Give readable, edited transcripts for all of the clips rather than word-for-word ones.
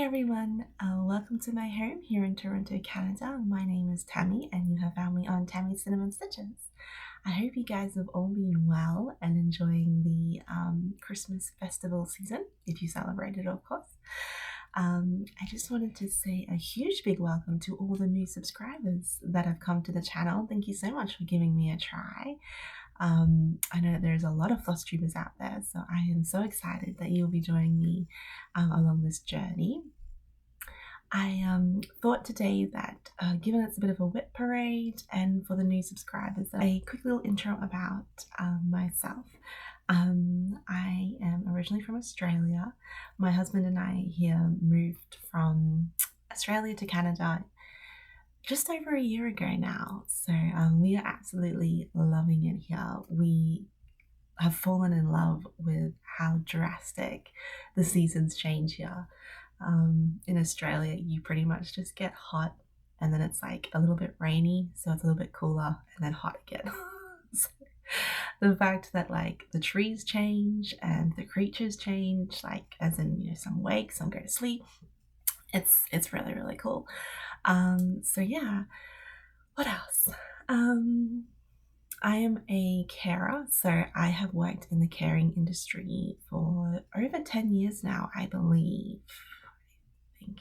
everyone, welcome to my home here in Toronto, Canada. My name is Tammy and you have found me on Tammy's Cinnamon Stitches. I hope you guys have all been well and enjoying the Christmas festival season, if you celebrated, of course. I just wanted to say a huge big welcome to all the new subscribers that have come to the channel. Thank you so much for giving me a try. I know that there's a lot of Flosstubers out there, so I am so excited that you'll be joining me along this journey. I thought today that given it's a bit of a WIP parade and for the new subscribers, a quick little intro about myself. I am originally from Australia. My husband and I here moved from Australia to Canada just over a year ago now, so we are absolutely loving it here. We have fallen in love with how drastic the seasons change here. In Australia, you pretty much just get hot and then it's like a little bit rainy, so it's a little bit cooler and then hot again. So the fact that like the trees change and the creatures change, like as in, you know, some wake, some go to sleep, it's really, really cool. So yeah, what else? I am a carer, so I have worked in the caring industry for over 10 years now, I believe.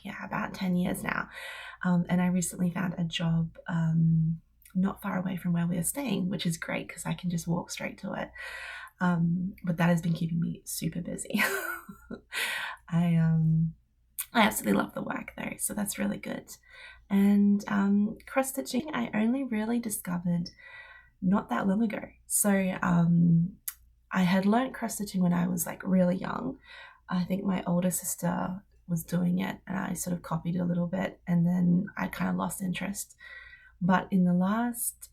Yeah, about 10 years now. And I recently found a job not far away from where we are staying, which is great because I can just walk straight to it. But that has been keeping me super busy. I absolutely love the work though, so that's really good. And cross stitching I only really discovered not that long ago. So I had learned cross stitching when I was like really young. I think my older sister was doing it and I sort of copied a little bit, and then I kind of lost interest. But in the last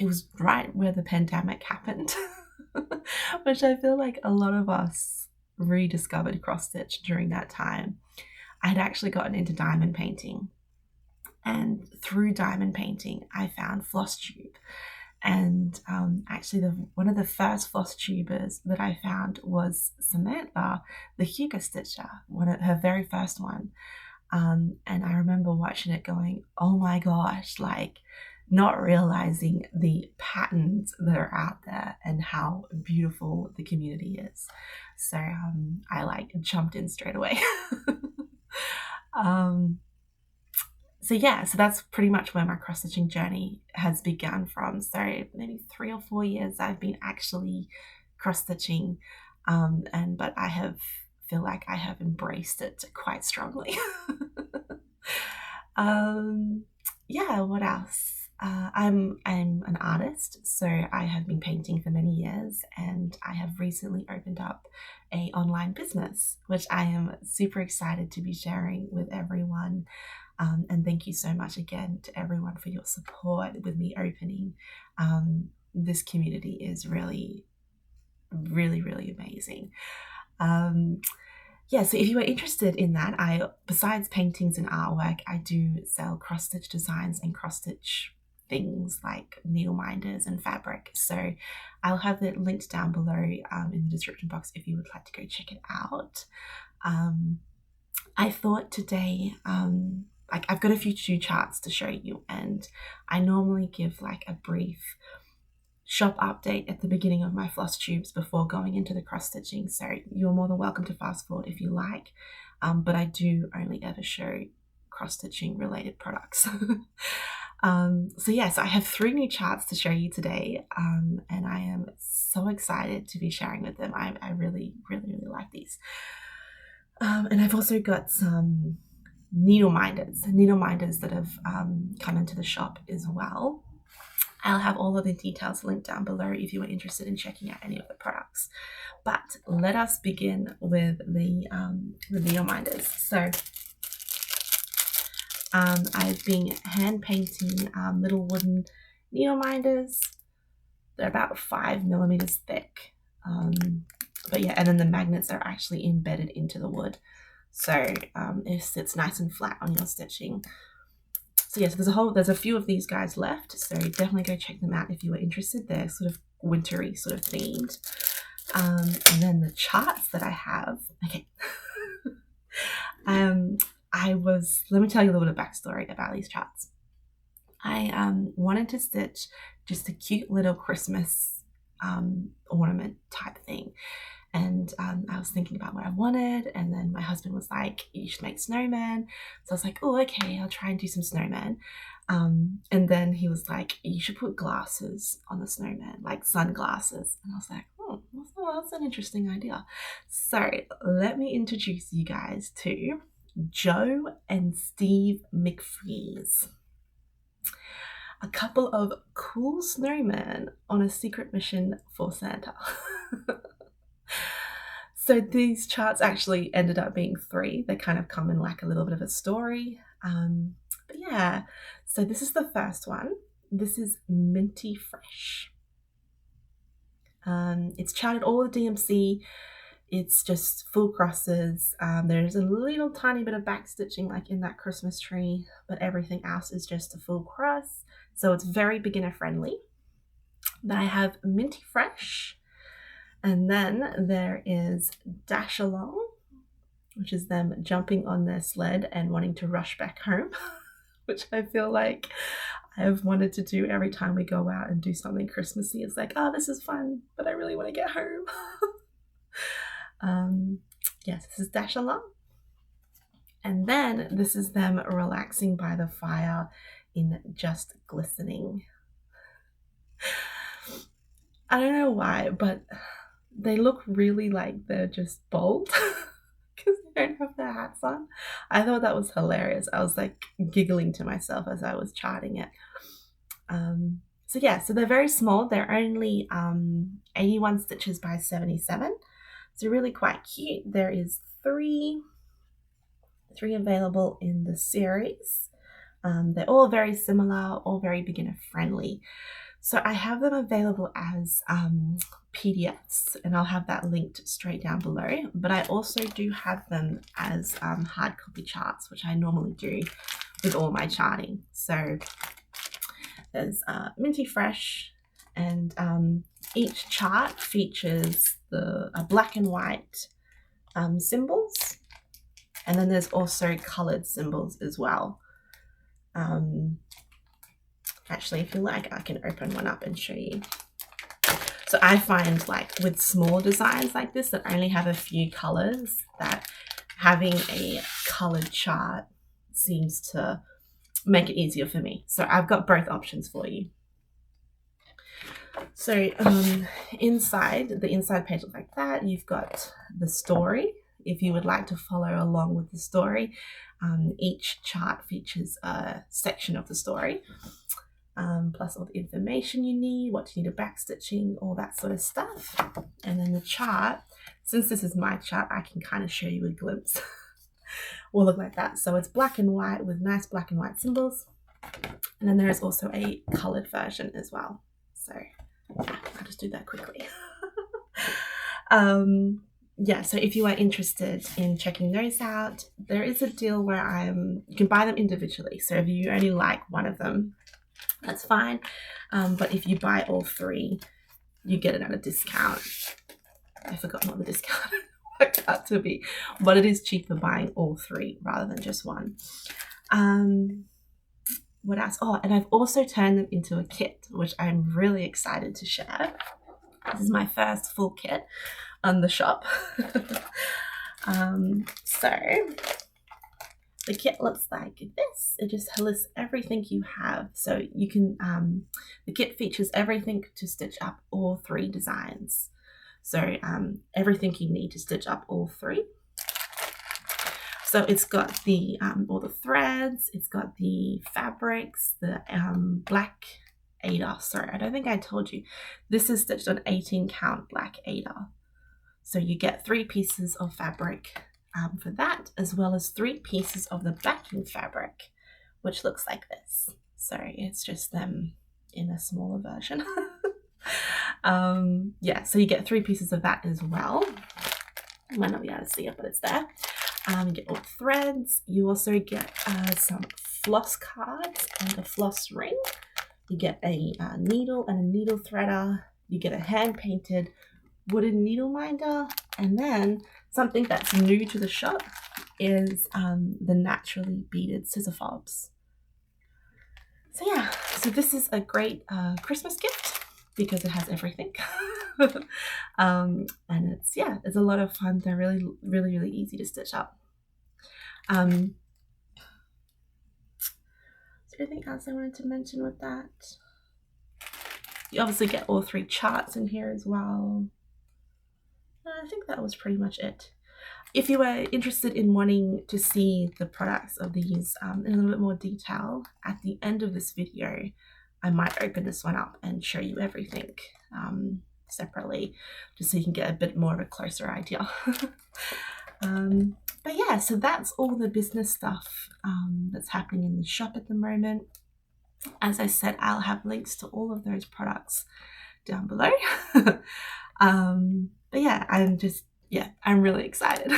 it was right where the pandemic happened, which I feel like a lot of us rediscovered cross stitch during that time. I had actually gotten into diamond painting, and through diamond painting I found Flosstube. And actually one of the first Flosstubers that I found was Samantha, the Hugo Stitcher, her very first one. And I remember watching it going, oh my gosh, like not realizing the patterns that are out there and how beautiful the community is. So I like jumped in straight away. So yeah, so that's pretty much where my cross-stitching journey has begun from. So maybe 3 or 4 years I've been actually cross-stitching, but I feel like I have embraced it quite strongly. Yeah, what else? I'm an artist, so I have been painting for many years, and I have recently opened up an online business, which I am super excited to be sharing with everyone. And thank you so much again to everyone for your support with me opening. This community is really, really, really amazing. Yeah, so if you are interested in that, besides paintings and artwork, I do sell cross-stitch designs and cross-stitch things like needle minders and fabric. So I'll have it linked down below in the description box if you would like to go check it out. I thought today, like I've got a few charts to show you, and I normally give like a brief shop update at the beginning of my floss tubes before going into the cross stitching, so you're more than welcome to fast forward if you like, but I do only ever show cross stitching related products. So yes, I have 3 new charts to show you today, and I am so excited to be sharing with them. I really, really, really like these. And I've also got some needle minders that have come into the shop as well. I'll have all of the details linked down below if you are interested in checking out any of the products. But let us begin with the needle minders. So I've been hand painting little wooden needle minders. They're about 5 millimeters thick. But yeah, and then the magnets are actually embedded into the wood, so it sits nice and flat on your stitching. So yes, there's a few of these guys left, so definitely go check them out if you are interested. They're sort of wintry sort of themed. And then the charts that I have, okay. Let me tell you a little bit of backstory about these charts. I wanted to stitch just a cute little Christmas ornament type thing. And I was thinking about what I wanted, and then my husband was like, you should make snowmen. So I was like, oh, okay, I'll try and do some snowmen. And then he was like, you should put glasses on the snowman, like sunglasses. And I was like, oh, well, that's an interesting idea. So let me introduce you guys to Joe and Steve McFreeze, a couple of cool snowmen on a secret mission for Santa. So these charts actually ended up being 3. They kind of come in like a little bit of a story. But yeah, so this is the first one. This is Minty Fresh. It's charted all the DMC. It's just full crosses. There's a little tiny bit of back stitching like in that Christmas tree, but everything else is just a full cross. So it's very beginner friendly. Then I have Minty Fresh. And then there is Dash Along, which is them jumping on their sled and wanting to rush back home, which I feel like I've wanted to do every time we go out and do something Christmassy. It's like, oh, this is fun, but I really want to get home. Yes, this is Dash Along. And then this is them relaxing by the fire in Just Glistening. I don't know why, but they look really like they're just bald because they don't have their hats on. I thought that was hilarious. I was like giggling to myself as I was charting it. So yeah, so they're very small. They're only 81 stitches by 77. So really quite cute. There is three available in the series. They're all very similar, all very beginner friendly. So I have them available as PDFs, and I'll have that linked straight down below. But I also do have them as hard copy charts, which I normally do with all my charting. So there's Minty Fresh, and each chart features the black and white symbols, and then there's also coloured symbols as well. Actually, if you like, I can open one up and show you. So I find like with small designs like this that only have a few colors, that having a colored chart seems to make it easier for me. So I've got both options for you. So inside, the inside page looks like that. You've got the story. If you would like to follow along with the story, each chart features a section of the story. Plus all the information you need, what you need to backstitching, all that sort of stuff. And then the chart, since this is my chart, I can kind of show you a glimpse. Will look like that. So it's black and white with nice black and white symbols. And then there is also a coloured version as well. So yeah, I'll just do that quickly. Yeah, so if you are interested in checking those out, there is a deal where you can buy them individually. So if you only like one of them, that's fine. But if you buy all 3, you get it at a discount. I've forgotten what the discount worked out to be, but it is cheaper buying all 3 rather than just one. What else? Oh, and I've also turned them into a kit, which I'm really excited to share. This is my first full kit on the shop. So the kit looks like this. It just lists everything you have. So you can, the kit features everything to stitch up all 3 designs. So everything you need to stitch up all 3. So it's got the all the threads, it's got the fabrics, the black Aida. Sorry, I don't think I told you. This is stitched on 18 count black Aida. So you get 3 pieces of fabric for that, as well as 3 pieces of the backing fabric, which looks like this. So it's just them in a smaller version. Yeah, so you get 3 pieces of that as well. You might not be able to see it, but it's there. You get all the threads. You also get some floss cards and a floss ring. You get a needle and a needle threader. You get a hand-painted wooden needle minder, and then something that's new to the shop is the naturally beaded scissor fobs. So yeah, so this is a great Christmas gift because it has everything. And it's a lot of fun. They're really easy to stitch up. Is there anything else I wanted to mention with that? You obviously get all 3 charts in here as well. I think that was pretty much it. If you were interested in wanting to see the products of these in a little bit more detail, at the end of this video, I might open this one up and show you everything separately, just so you can get a bit more of a closer idea. But yeah, so that's all the business stuff that's happening in the shop at the moment. As I said, I'll have links to all of those products down below. But yeah, I'm really excited.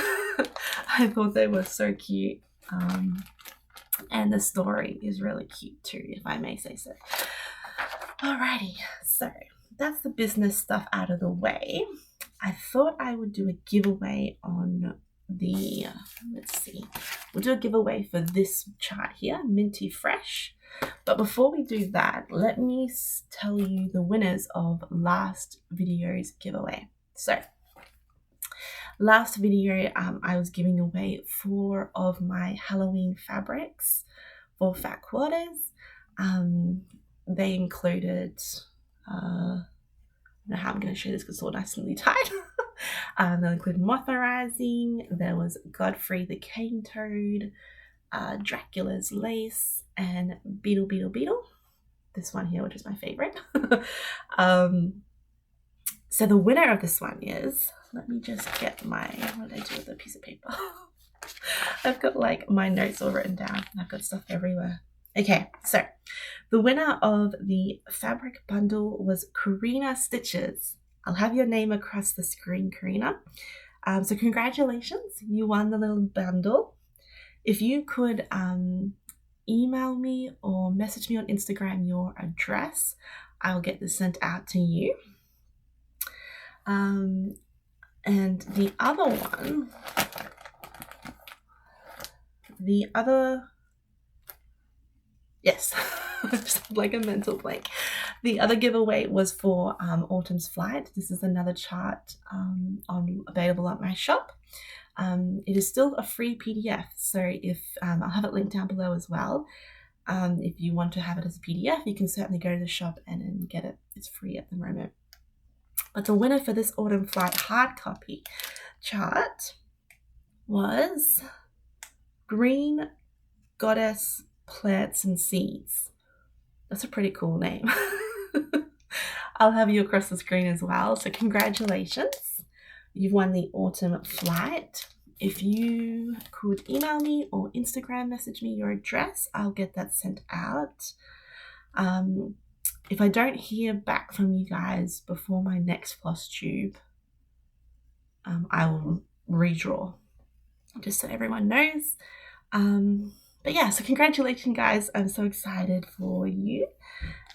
I thought they were so cute. And the story is really cute too, if I may say so. Alrighty, so that's the business stuff out of the way. I thought I would do a giveaway on the, we'll do a giveaway for this chart here, Minty Fresh. But before we do that, let me tell you the winners of last video's giveaway. So last video, I was giving away 4 of my Halloween fabrics for Fat Quarters. They included, I don't know how I'm going to show this because it's all nice and tight. They included Moth Rising, there was Godfrey the Cane Toad, Dracula's Lace, and Beetle. This one here, which is my favorite. So the winner of this one is, let me just get my, what did I do with a piece of paper? I've got like my notes all written down and I've got stuff everywhere. Okay, so the winner of the fabric bundle was Karina Stitches. I'll have your name across the screen, Karina. So congratulations, you won the little bundle. If you could email me or message me on Instagram your address, I'll get this sent out to you. And the other one, yes, just like a mental blank. The other giveaway was for Autumn's Flight. This is another chart available at my shop. It is still a free PDF, so if I'll have it linked down below as well. If you want to have it as a PDF, you can certainly go to the shop and get it. It's free at the moment. But the winner for this Autumn Flight hard copy chart was Green Goddess Plants and Seeds. That's a pretty cool name. I'll have you across the screen as well. So congratulations. You've won the Autumn Flight. If you could email me or Instagram message me your address, I'll get that sent out. If I don't hear back from you guys before my next Flosstube, I will redraw, just so everyone knows. But yeah, so congratulations guys. I'm so excited for you,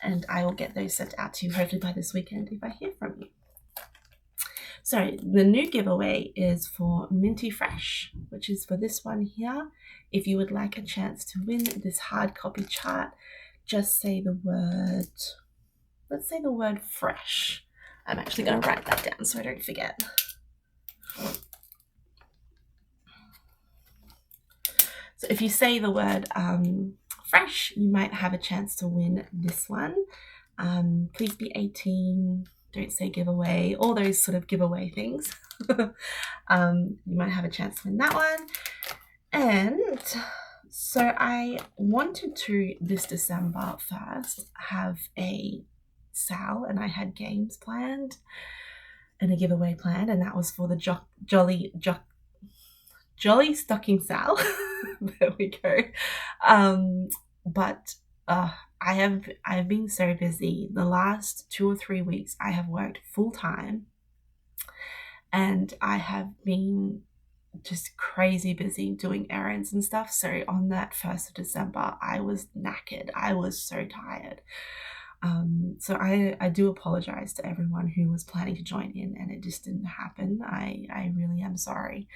and I will get those sent out to you hopefully by this weekend if I hear from you. So the new giveaway is for Minty Fresh, which is for this one here. If you would like a chance to win this hard copy chart, just say the word, let's say the word fresh. I'm actually going to write that down so I don't forget. So if you say the word fresh, you might have a chance to win this one. Please be 18, don't say giveaway, all those sort of giveaway things. You might have a chance to win that one. And so I wanted to, this December 1st, have a sale, and I had games planned and a giveaway planned, and that was for the Jolly Stocking Sale. There we go. But I have been so busy. The last 2 or 3 weeks I have worked full time, and I have been just crazy busy doing errands and stuff. So on that 1st of December, I was knackered. I was so tired. So I do apologize to everyone who was planning to join in and it just didn't happen. I really am sorry.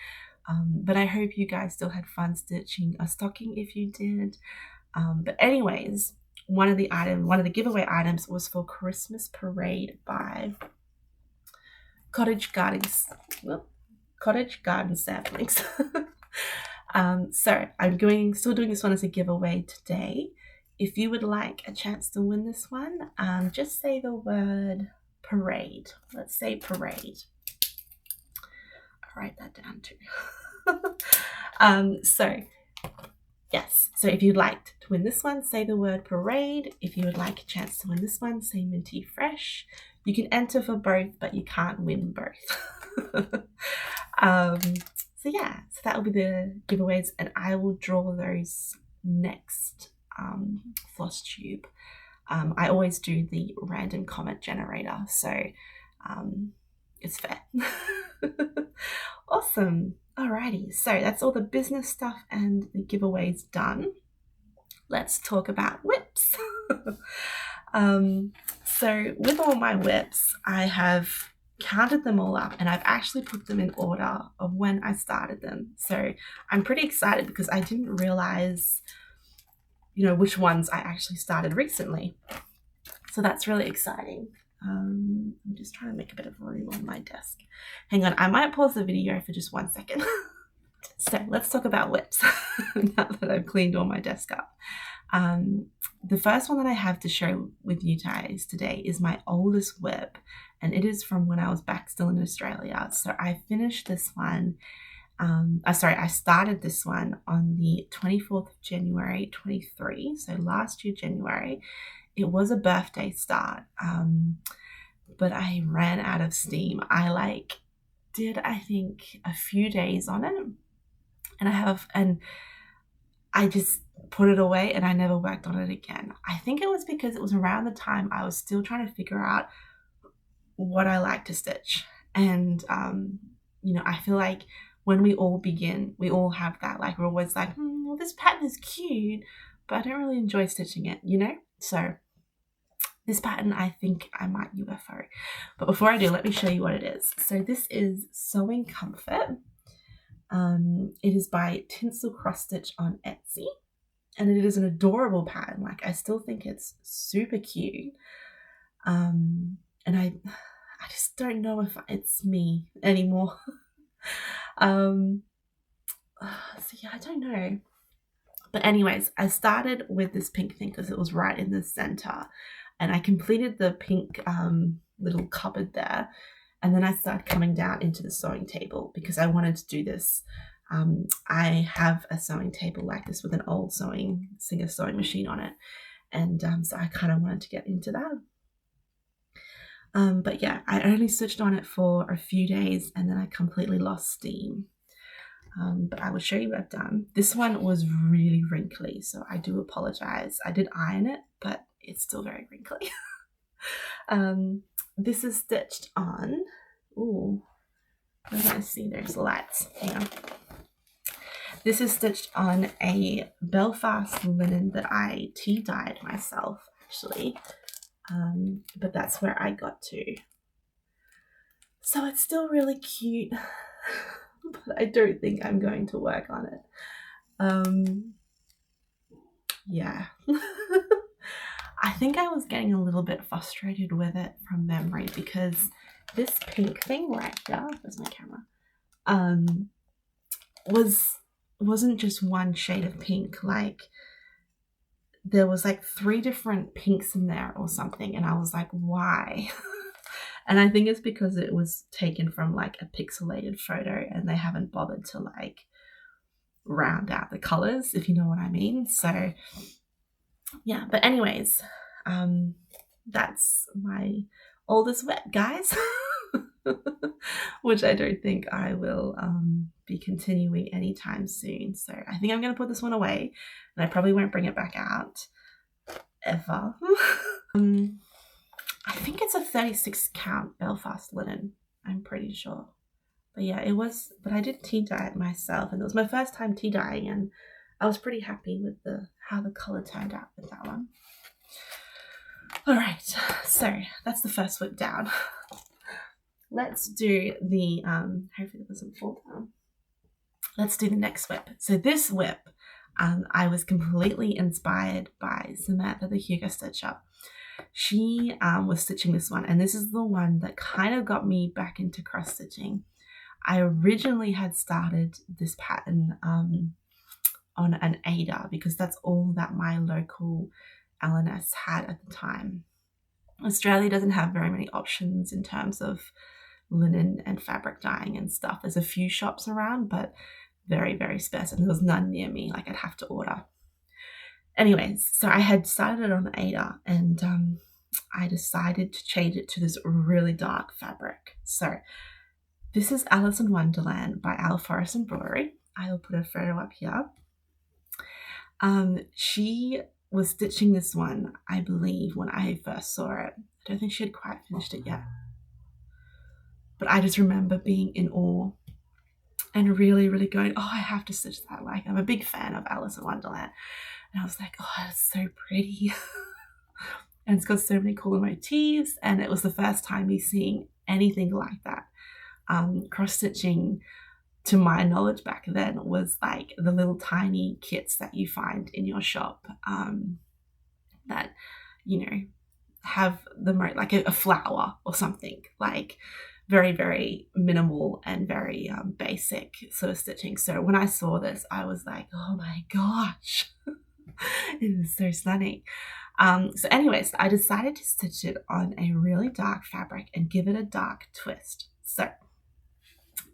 But I hope you guys still had fun stitching a stocking if you did. But anyways, one of the giveaway items was for Christmas Parade by Cottage Garden Saplings. So I'm still doing this one as a giveaway today. If you would like a chance to win this one, just say the word parade. Let's say parade. I'll write that down too. Yes, so if you'd like to win this one, say the word parade. If you would like a chance to win this one, say minty fresh. You can enter for both, but you can't win both. So yeah, so that will be the giveaways, and I will draw those next Flosstube. I always do the random comment generator, so it's fair. Awesome. Alrighty, so that's all the business stuff and the giveaways done. Let's talk about WIPs. So with all my WIPs, I have counted them all up and I've actually put them in order of when I started them. So I'm pretty excited because I didn't realize, which ones I actually started recently. So that's really exciting. I'm just trying to make a bit of room on my desk. Hang on, I might pause the video for just 1 second. So let's talk about WIPs now that I've cleaned all my desk up. The first one that I have to share with you guys today is my oldest WIP, and it is from when I was back still in Australia. So I finished this one, I started this one on the 24th of January 23, so last year January. It was a birthday start, but I ran out of steam. I did I think a few days on it, and I just put it away and I never worked on it again. I think it was because it was around the time I was still trying to figure out what I like to stitch. And, I feel like when we all begin, we all have that, we're always like, well, this pattern is cute, but I don't really enjoy stitching it, So this pattern, I think I might UFO. But before I do, let me show you what it is. So this is Sewing Comfort. It is by Tinselcrossstitch on Etsy, and it is an adorable pattern. I still think it's super cute. And I just don't know if it's me anymore. So yeah, I don't know. But anyways, I started with this pink thing because it was right in the center, and I completed the pink little cupboard there. And then I started coming down into the sewing table because I wanted to do this. I have a sewing table like this with an old Singer sewing machine on it. And so I kind of wanted to get into that. But yeah, I only switched on it for a few days and then I completely lost steam. But I will show you what I've done. This one was really wrinkly, so I do apologize. I did iron it, but it's still very wrinkly. This is stitched on, where do I see there's lights? Hang on. This is stitched on a Belfast linen that I tea dyed myself, actually. But that's where I got to. So it's still really cute, but I don't think I'm going to work on it. Yeah. I think I was getting a little bit frustrated with it from memory because this pink thing right here, there's my camera, wasn't just one shade of pink. There was 3 different pinks in there or something, and I was like, why? And I think it's because it was taken from a pixelated photo and they haven't bothered to round out the colors, if you know what I mean. So yeah, but anyways, that's my oldest WIP, guys. Which I don't think I will be continuing anytime soon. So I think I'm going to put this one away, and I probably won't bring it back out ever. I think it's a 36 count Belfast linen, I'm pretty sure. But yeah, it was, but I did tea dye it myself, and it was my first time tea dyeing, and I was pretty happy with how the color turned out with that one. All right, so that's the first WIP down. Let's do the, hopefully it doesn't fall down. Let's do the next WIP. So this WIP, I was completely inspired by Samantha, the Hugo Stitcher. She was stitching this one, and this is the one that kind of got me back into cross stitching. I originally had started this pattern on an Aida because that's all that my local L&S had at the time. Australia doesn't have very many options in terms of linen and fabric dyeing and stuff. There's a few shops around, but very, very sparse, and there was none near me. Like, I'd have to order. Anyways, so I had started on Aida, and I decided to change it to this really dark fabric. So this is Alice in Wonderland by Forrest Embroidery. I will put a photo up here. She was stitching this one, I believe, when I first saw it. I don't think she had quite finished it yet. But I just remember being in awe and really, really going, oh, I have to stitch that. Like, I'm a big fan of Alice in Wonderland. And I was like, oh, it's so pretty. And it's got so many cool motifs. And it was the first time me seeing anything like that. Cross-stitching, to my knowledge back then, was like the little tiny kits that you find in your shop that, you know, have the like a flower or something, like very, very minimal and very basic sort of stitching. So when I saw this, I was like, oh my gosh, it is so stunning. So anyways, I decided to stitch it on a really dark fabric and give it a dark twist. So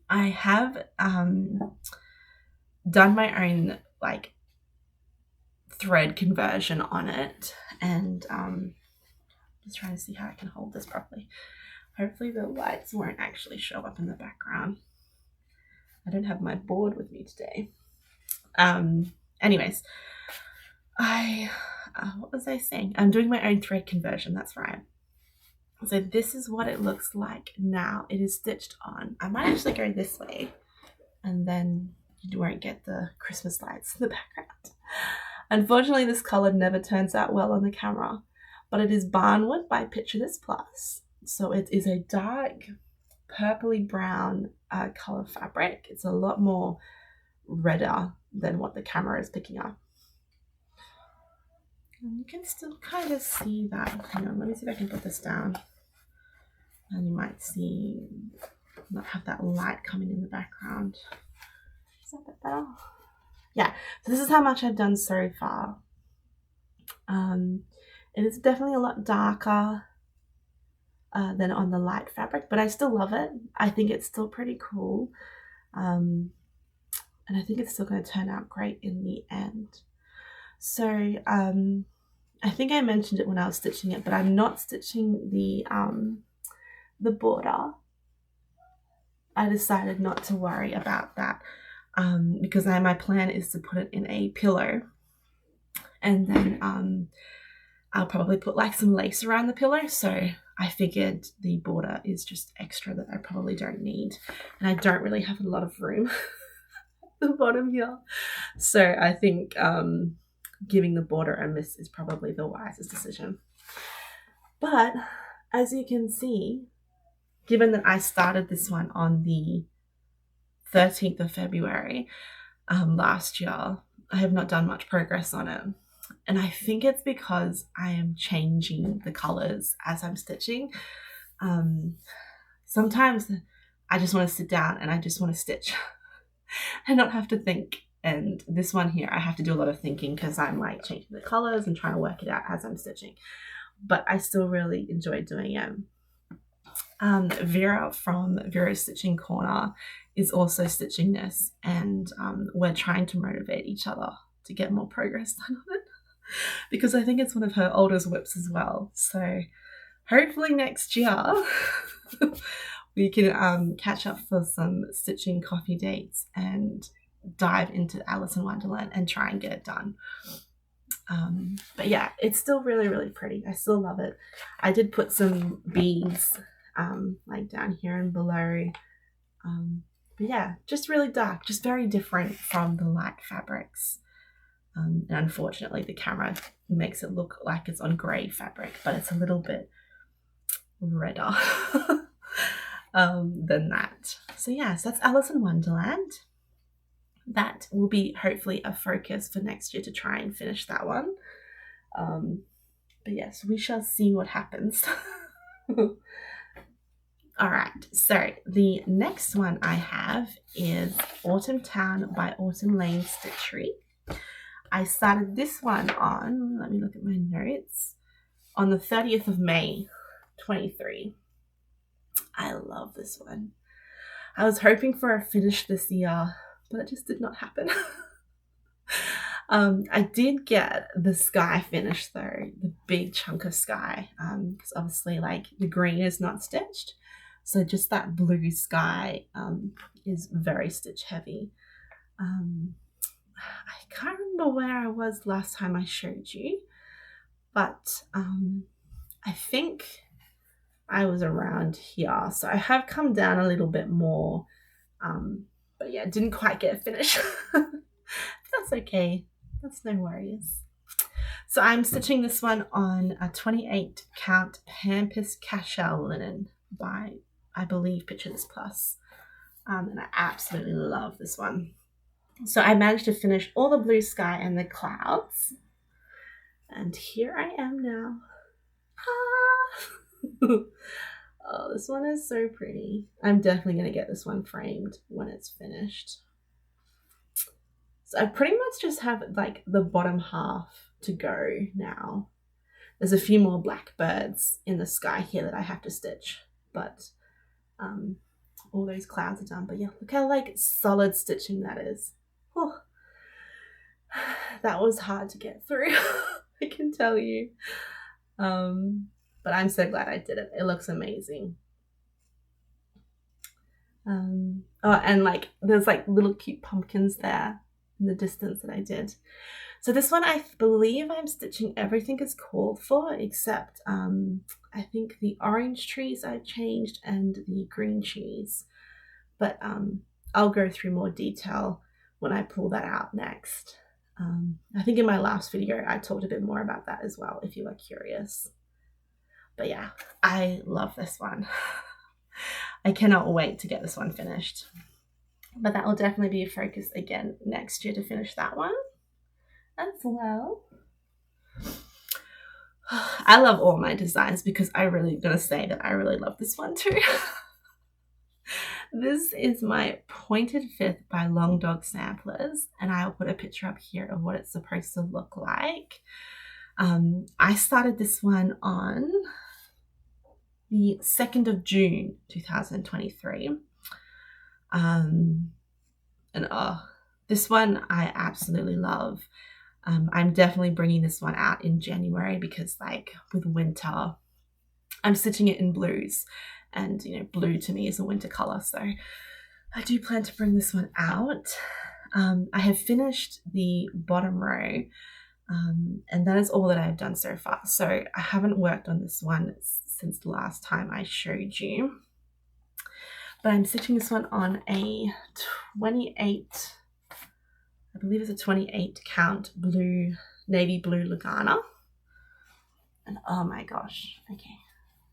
I have done my own like thread conversion on it, and just trying to see how I can hold this properly. Hopefully the lights won't actually show up in the background. I don't have my board with me today. Anyways, what was I saying? I'm doing my own thread conversion, that's right. So this is what it looks like now. It is stitched on. I might actually go this way, and then you won't get the Christmas lights in the background. Unfortunately, this color never turns out well on the camera, but it is Barnwood by Picture This Plus. So it is a dark purpley brown color fabric. It's a lot more redder than what the camera is picking up. And you can still kind of see that. Hang on, let me see if I can put this down. And you might see, not have that light coming in the background. Is that a bit better? Yeah, so this is how much I've done so far. It is definitely a lot darker than on the light fabric, but I still love it. I think it's still pretty cool. And I think it's still going to turn out great in the end. So I think I mentioned it when I was stitching it, but I'm not stitching the border. I decided not to worry about that because my plan is to put it in a pillow, and then I'll probably put like some lace around the pillow. So I figured the border is just extra that I probably don't need, and I don't really have a lot of room at the bottom here. So I think giving the border a miss is probably the wisest decision. But as you can see, given that I started this one on the 13th of February last year, I have not done much progress on it. And I think it's because I am changing the colors as I'm stitching. Sometimes I just want to sit down and I just want to stitch and not have to think. And this one here, I have to do a lot of thinking because I'm like changing the colors and trying to work it out as I'm stitching. But I still really enjoy doing it. Vera from Vera's Stitching Corner is also stitching this, and we're trying to motivate each other to get more progress done on it because I think it's one of her oldest WIPs as well. So hopefully next year we can catch up for some stitching coffee dates and dive into Alice in Wonderland and try and get it done. But yeah, it's still really, really pretty. I still love it. I did put some beads like down here and below. But yeah, just really dark, just very different from the light fabrics. And unfortunately the camera makes it look like it's on grey fabric, but it's a little bit redder than that. So yeah, so that's Alice in Wonderland. That will be hopefully a focus for next year to try and finish that one. But yes, we shall see what happens. All right, so the next one I have is Autumn Town by Autumn Lane Stitchery. I started this one on, let me look at my notes, on the 30th of May, 23. I love this one. I was hoping for a finish this year, but it just did not happen. I did get the sky finish though, the big chunk of sky, because obviously like the green is not stitched. So just that blue sky is very stitch heavy. I can't remember where I was last time I showed you, but I think I was around here. So I have come down a little bit more, but yeah, didn't quite get a finish. That's okay. That's no worries. So I'm stitching this one on a 28 count Pampas Cashel linen by, I believe, Pictures Plus. And I absolutely love this one. So I managed to finish all the blue sky and the clouds. And here I am now. Oh, this one is so pretty. I'm definitely going to get this one framed when it's finished. So I pretty much just have like the bottom half to go now. There's a few more blackbirds in the sky here that I have to stitch, but all those clouds are done. But yeah, look how like solid stitching that is. Oh, that was hard to get through. I can tell you. But I'm so glad I did it. It looks amazing. Oh, and like there's like little cute pumpkins there in the distance that I did. So this one, I believe I'm stitching everything is called for except I think the orange trees I've changed and the green trees. But I'll go through more detail when I pull that out next. I think in my last video I talked a bit more about that as well if you are curious. But yeah, I love this one. I cannot wait to get this one finished. But that will definitely be a focus again next year to finish that one as well. I love all my designs because I really gonna say that I really love this one too. This is my Pointed Fifth by Long Dog Samplers, and I'll put a picture up here of what it's supposed to look like. I started this one on the 2nd of June 2023. And this one I absolutely love. I'm definitely bringing this one out in January because like with winter, I'm stitching it in blues, and you know, blue to me is a winter color. So I do plan to bring this one out. I have finished the bottom row, and that is all that I've done so far. So I haven't worked on this one since the last time I showed you. But I'm stitching this one on a 28, I believe it's a 28 count blue, navy blue Lugana. And oh my gosh, okay.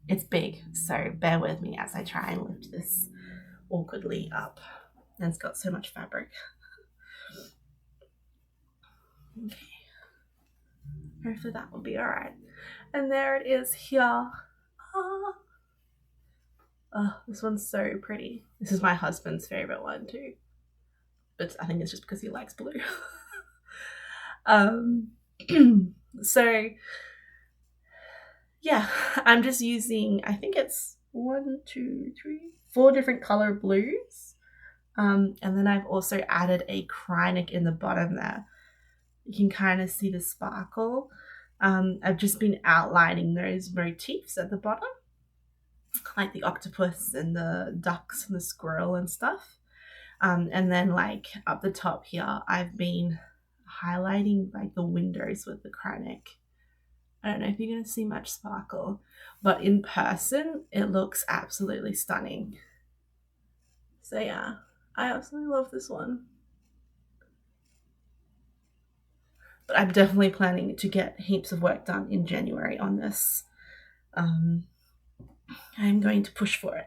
It's big, so bear with me as I try and lift this awkwardly up. And it's got so much fabric. Okay. Hopefully that will be all right. And there it is here. Oh, this one's so pretty. This is my husband's favorite one too. But I think it's just because he likes blue. So yeah, I'm just using, I think it's 1, 2, 3, 4 different color blues. And then I've also added a Krynic in the bottom there. You can kind of see the sparkle. I've just been outlining those motifs at the bottom, like the octopus and the ducks and the squirrel and stuff. And then like up the top here, I've been highlighting like the windows with the Krynic. I don't know if you're going to see much sparkle, but in person, it looks absolutely stunning. So yeah, I absolutely love this one. but I'm definitely planning to get heaps of work done in January on this. I'm going to push for it.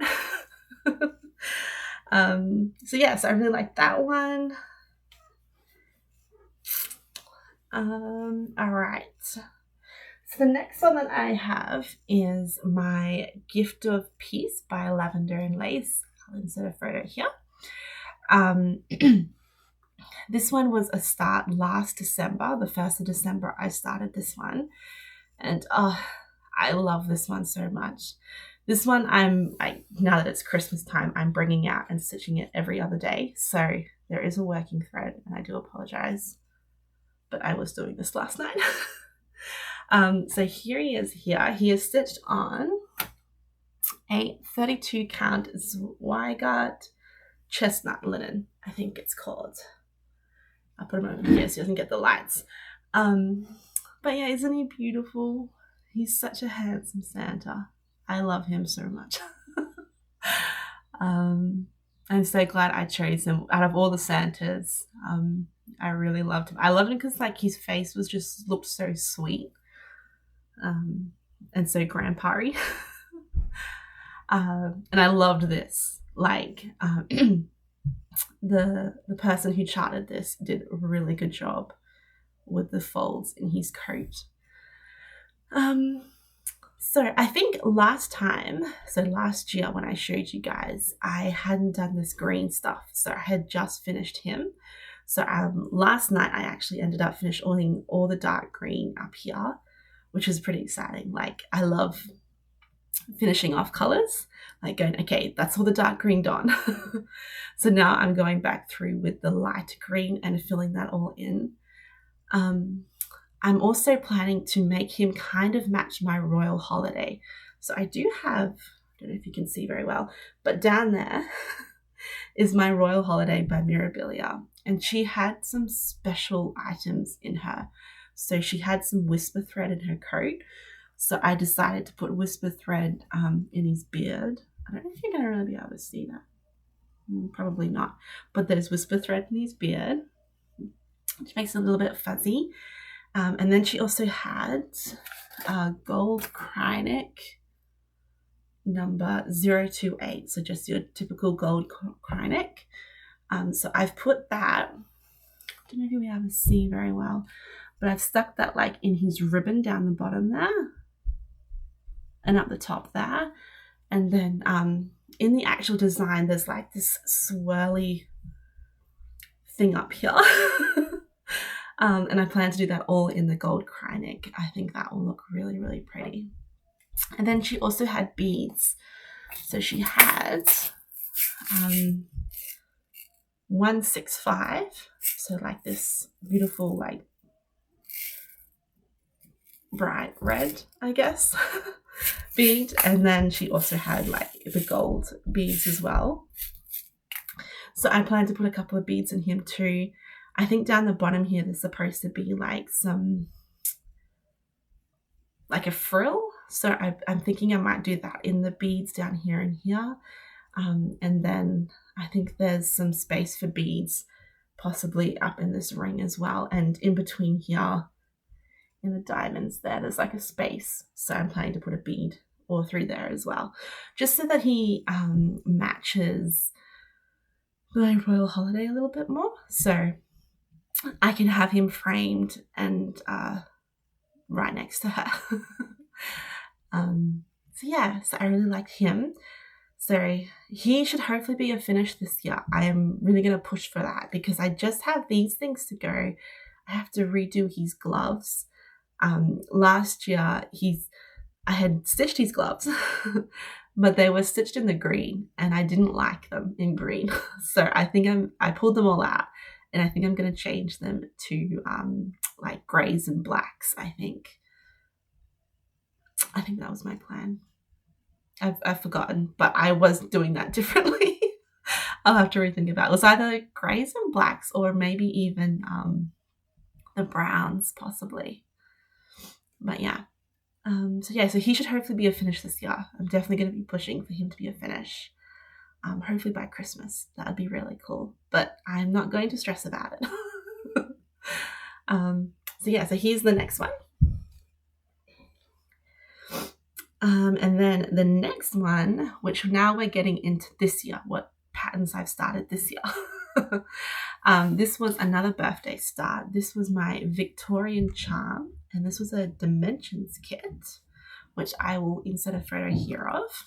So yes, I really like that one. All right. So the next one that I have is my Gift of Peace by Lavender and Lace. I'll insert a photo here. This one was a start last December, the 1st of December. I started this one, and I love this one so much. This one now that it's Christmas time, I'm bringing out and stitching it every other day. So there is a working thread, and I do apologize, but I was doing this last night. So here he is here. He is stitched on a 32 count Zweigart Chestnut linen, I think it's called. I'll put him over here so he doesn't get the lights. But yeah, isn't he beautiful? He's such a handsome Santa. I love him so much. I'm so glad I chose him out of all the Santas. I really loved him. I loved him because like his face was just looked so sweet, and so grandpa-y. And I loved this. Like the person who charted this did a really good job with the folds in his coat. So I think last year when I showed you guys, I hadn't done this green stuff. So I had just finished him. So last night I actually ended up finishing all the dark green up here, which is pretty exciting. Like I love finishing off colors, like going, okay, that's all the dark green done. So now I'm going back through with the light green and filling that all in. I'm also planning to make him kind of match my Royal Holiday. So I do have, I don't know if you can see very well, but down there is my Royal Holiday by Mirabilia. And she had some special items in her. So she had some whisper thread in her coat. So I decided to put whisper thread in his beard. I don't know if you're going to really be able to see that. Probably not. But there's whisper thread in his beard, which makes it a little bit fuzzy. And then she also had gold Krynic number 028. So just your typical gold Krynic. So I've put that, I don't know if you'll be able to see very well, but I've stuck that like in his ribbon down the bottom there and up the top there. And then in the actual design, there's like this swirly thing up here. And I plan to do that all in the gold Krynic. I think that will look really, really pretty. And then she also had beads. So she had 165. So like this beautiful, like bright red, I guess, bead. And then she also had like the gold beads as well. So I plan to put a couple of beads in him too. I think down the bottom here, there's supposed to be like some, like a frill. So I'm thinking I might do that in the beads down here and here. And then I think there's some space for beads possibly up in this ring as well. And in between here, in the diamonds there's like a space. So I'm planning to put a bead all through there as well, just so that he matches my Royal Holiday a little bit more. So I can have him framed and right next to her. So yeah, so I really liked him. So he should hopefully be a finish this year. I am really going to push for that because I just have these things to go. I have to redo his gloves. Last year I had stitched his gloves, but they were stitched in the green and I didn't like them in green. So I think I pulled them all out. And I think I'm going to change them to like grays and blacks, I think. I think that was my plan. I've forgotten, but I was doing that differently. I'll have to rethink about it. It was either grays and blacks or maybe even the browns possibly. But yeah. So he should hopefully be a finish this year. I'm definitely going to be pushing for him to be a finish. Hopefully by Christmas. That would be really cool. But I'm not going to stress about it. So So yeah, so here's the next one. And then the next one, which now we're getting into this year, what patterns I've started this year. This was another birthday start. This was my Victorian charm, and this was a dimensions kit, which I will insert a photo here of.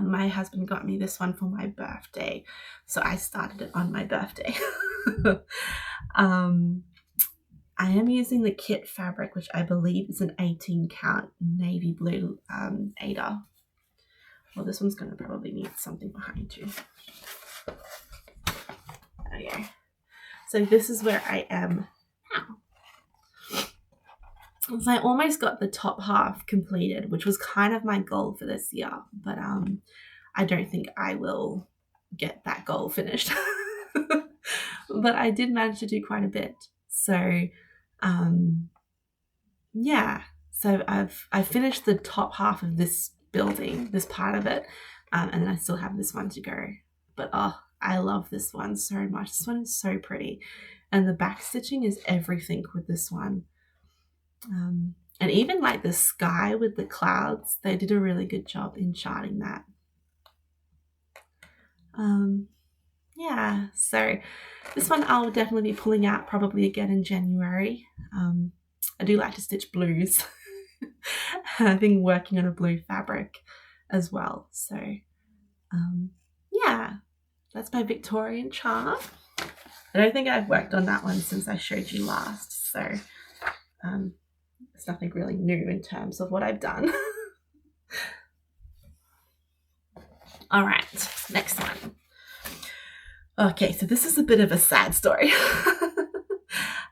My husband got me this one for my birthday, so I started it on my birthday. I am using the kit fabric, which I believe is an 18 count navy blue Aida. Well, this one's going to probably need something behind too. There we go. So this is where I am now. So I almost got the top half completed, which was kind of my goal for this year, but I don't think I will get that goal finished. But I did manage to do quite a bit. So yeah, so I've finished the top half of this building, this part of it, and then I still have this one to go. But oh, I love this one so much. This one is so pretty, and the back stitching is everything with this one. And even like the sky with the clouds, they did a really good job in charting that. Yeah, so this one I'll definitely be pulling out probably again in January. I do like to stitch blues. I've been working on a blue fabric as well. So yeah, that's my Victorian charm. I don't think I've worked on that one since I showed you last. So it's nothing really new in terms of what I've done. All right, next one. Okay, so this is a bit of a sad story.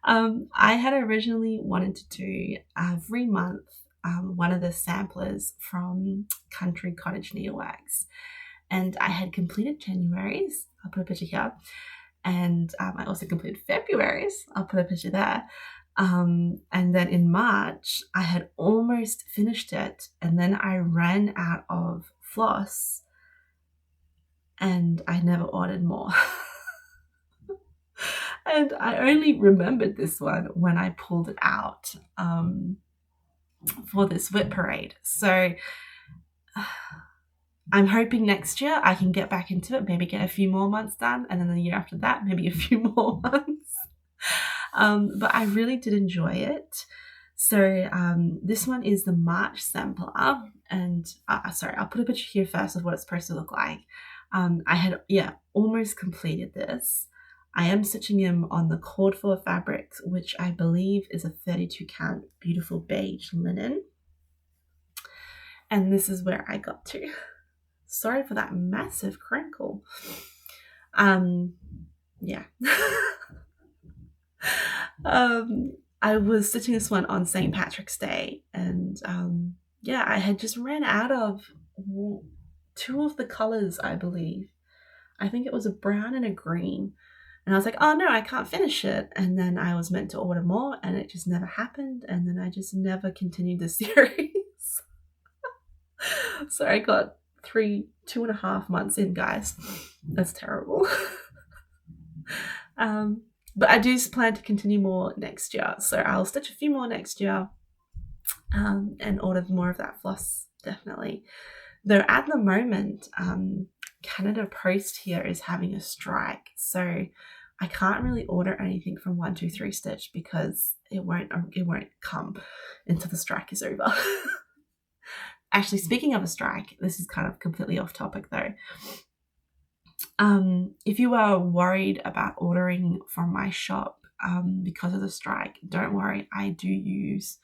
I had originally wanted to do every month one of the samplers from Cottage Needleworks, and I had completed January's. I'll put a picture here, and I also completed February's. I'll put a picture there. And then in March, I had almost finished it, and then I ran out of floss, and I never ordered more. And I only remembered this one when I pulled it out for this WIP Parade. So I'm hoping next year I can get back into it, maybe get a few more months done, and then the year after that, maybe a few more months. But I really did enjoy it. So this one is the March sampler, and sorry, I'll put a picture here first of what it's supposed to look like. I had almost completed this. I am stitching him on the cord for fabrics, which I believe is a 32 count beautiful beige linen. And this is where I got to. Sorry for that massive crinkle. Yeah. I was stitching this one on St. Patrick's Day, and yeah, I had just ran out of two of the colors, I believe. I think it was a brown and a green. And I was like, oh no, I can't finish it. And then I was meant to order more, and it just never happened. And then I just never continued the series. So I got 2.5 months in, guys. That's terrible. But I do plan to continue more next year. So I'll stitch a few more next year and order more of that floss, definitely. Though at the moment, Canada Post here is having a strike. So I can't really order anything from 123 Stitch because it won't come until the strike is over. Actually, speaking of a strike, this is kind of completely off topic though. If you are worried about ordering from my shop because of the strike, don't worry. I do use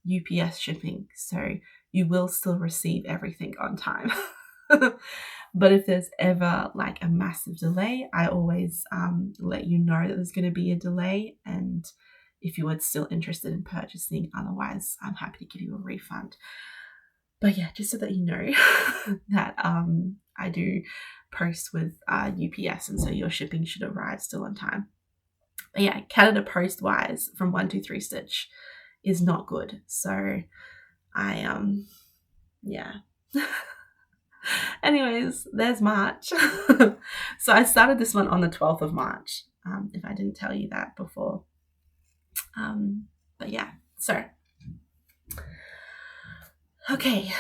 UPS shipping, so you will still receive everything on time. But if there's ever like a massive delay, I always let you know that there's going to be a delay, and if you are still interested in purchasing, otherwise I'm happy to give you a refund. But yeah, just so that you know that I do post with UPS, and so your shipping should arrive still on time. But yeah, Canada Post wise from 123 Stitch is not good. So I yeah. Anyways, there's March. So I started this one on the 12th of March, if I didn't tell you that before. But yeah, so okay,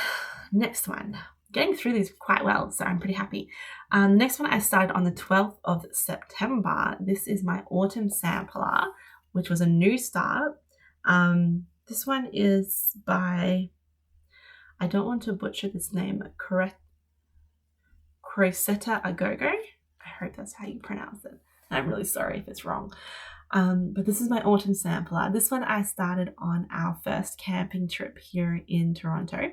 next one. Getting through these quite well, so I'm pretty happy. Next one I started on the 12th of September. This is my autumn sampler, which was a new start. This one is by, I don't want to butcher this name, Crocette a gogo. I hope that's how you pronounce it. I'm really sorry if it's wrong. But this is my autumn sampler. This one I started on our first camping trip here in Toronto.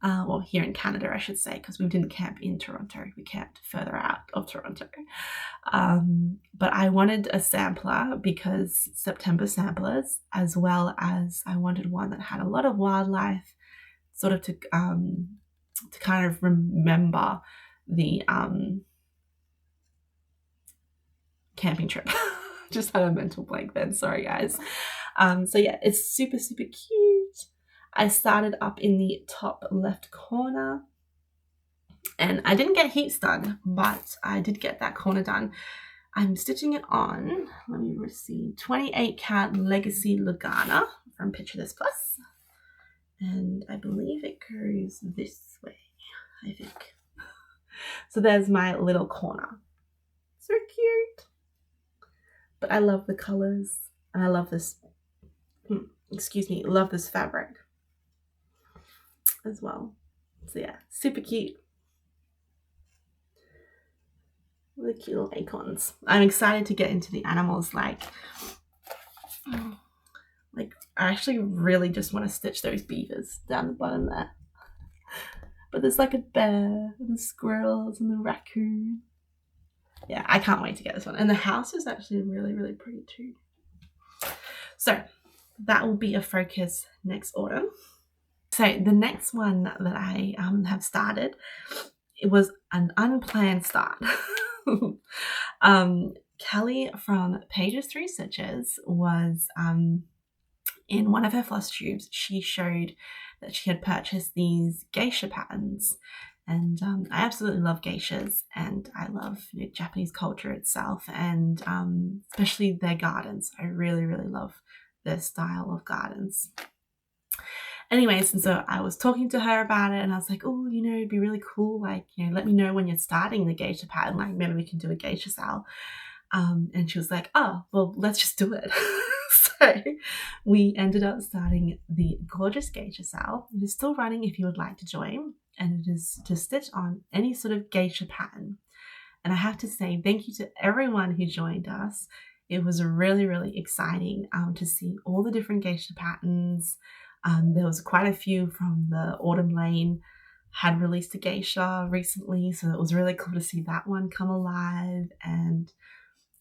Well, here in Canada, I should say, because we didn't camp in Toronto. We camped further out of Toronto. But I wanted a sampler because September samplers, as well as I wanted one that had a lot of wildlife, sort of to kind of remember the camping trip. Just had a mental blank then, sorry guys. So yeah, it's super, super cute. I started up in the top left corner, and I didn't get heaps done, but I did get that corner done. I'm stitching it on, let me see, 28 count Legacy Lugana from Picture This Plus, and I believe it goes this way, I think. So there's my little corner. So cute. But I love the colors, and I love this, love this fabric as well. So yeah, super cute. The cute little acorns. I'm excited to get into the animals. Like I actually really just want to stitch those beavers down the bottom there. But there's like a bear and the squirrels and the raccoon. Yeah, I can't wait to get this one. And the house is actually really, really pretty too. So that will be a focus next autumn. So the next one that I have started, it was an unplanned start. Kelly from Paige's 3 Stitches was in one of her Flosstubes. She showed that she had purchased these geisha patterns, and I absolutely love geishas, and I love Japanese culture itself, and especially their gardens. I really, really love their style of gardens. Anyways, and so I was talking to her about it, and I was like, oh, it'd be really cool, like, let me know when you're starting the geisha pattern, like maybe we can do a geisha sale. And she was like, oh, well, let's just do it. So we ended up starting the gorgeous geisha sale. It is still running if you would like to join, and it is to stitch on any sort of geisha pattern. And I have to say thank you to everyone who joined us. It was really, really exciting to see all the different geisha patterns. There was quite a few from the Autumn Lane had released a geisha recently, so it was really cool to see that one come alive, and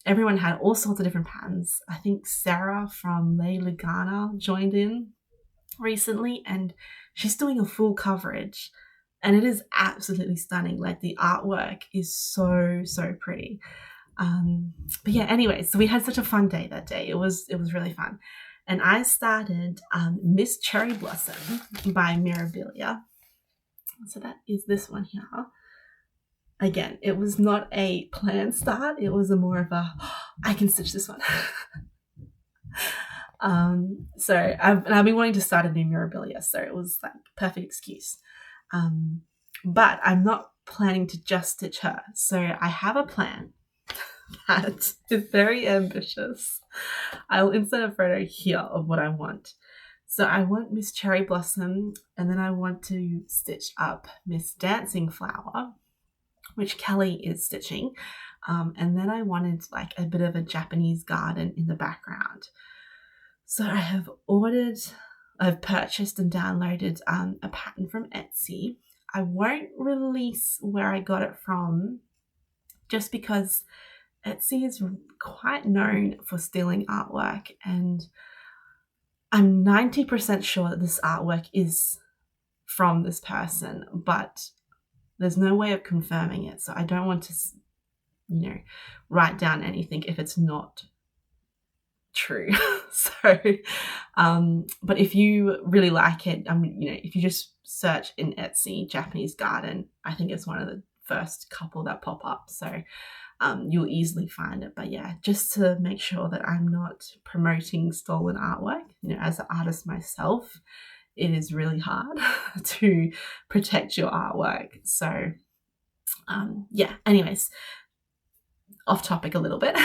everyone had all sorts of different patterns. I think Sarah from Legacy Lugana joined in recently, and she's doing a full coverage, and it is absolutely stunning. Like, the artwork is so, so pretty. But yeah, anyway, so we had such a fun day that day. It was really fun. And I started Miss Cherry Blossom by Mirabilia. So that is this one here. Again, it was not a planned start. It was a more of a, I can stitch this one. So I've been wanting to start a new Mirabilia, so it was like perfect excuse. But I'm not planning to just stitch her. So I have a plan that is very ambitious. I will insert a photo here of what I want. So I want Miss Cherry Blossom, and then I want to stitch up Miss Dancing Flower, which Kelly is stitching. And then I wanted like a bit of a Japanese garden in the background. So I've purchased and downloaded a pattern from Etsy. I won't release where I got it from, just because Etsy is quite known for stealing artwork, and I'm 90% sure that this artwork is from this person, but there's no way of confirming it. So I don't want to, write down anything if it's not true. So, but if you really like it, if you just search in Etsy Japanese garden, I think it's one of the first couple that pop up. So you'll easily find it. But yeah, just to make sure that I'm not promoting stolen artwork, you know, as an artist myself, it is really hard to protect your artwork. So yeah, anyways, off topic a little bit.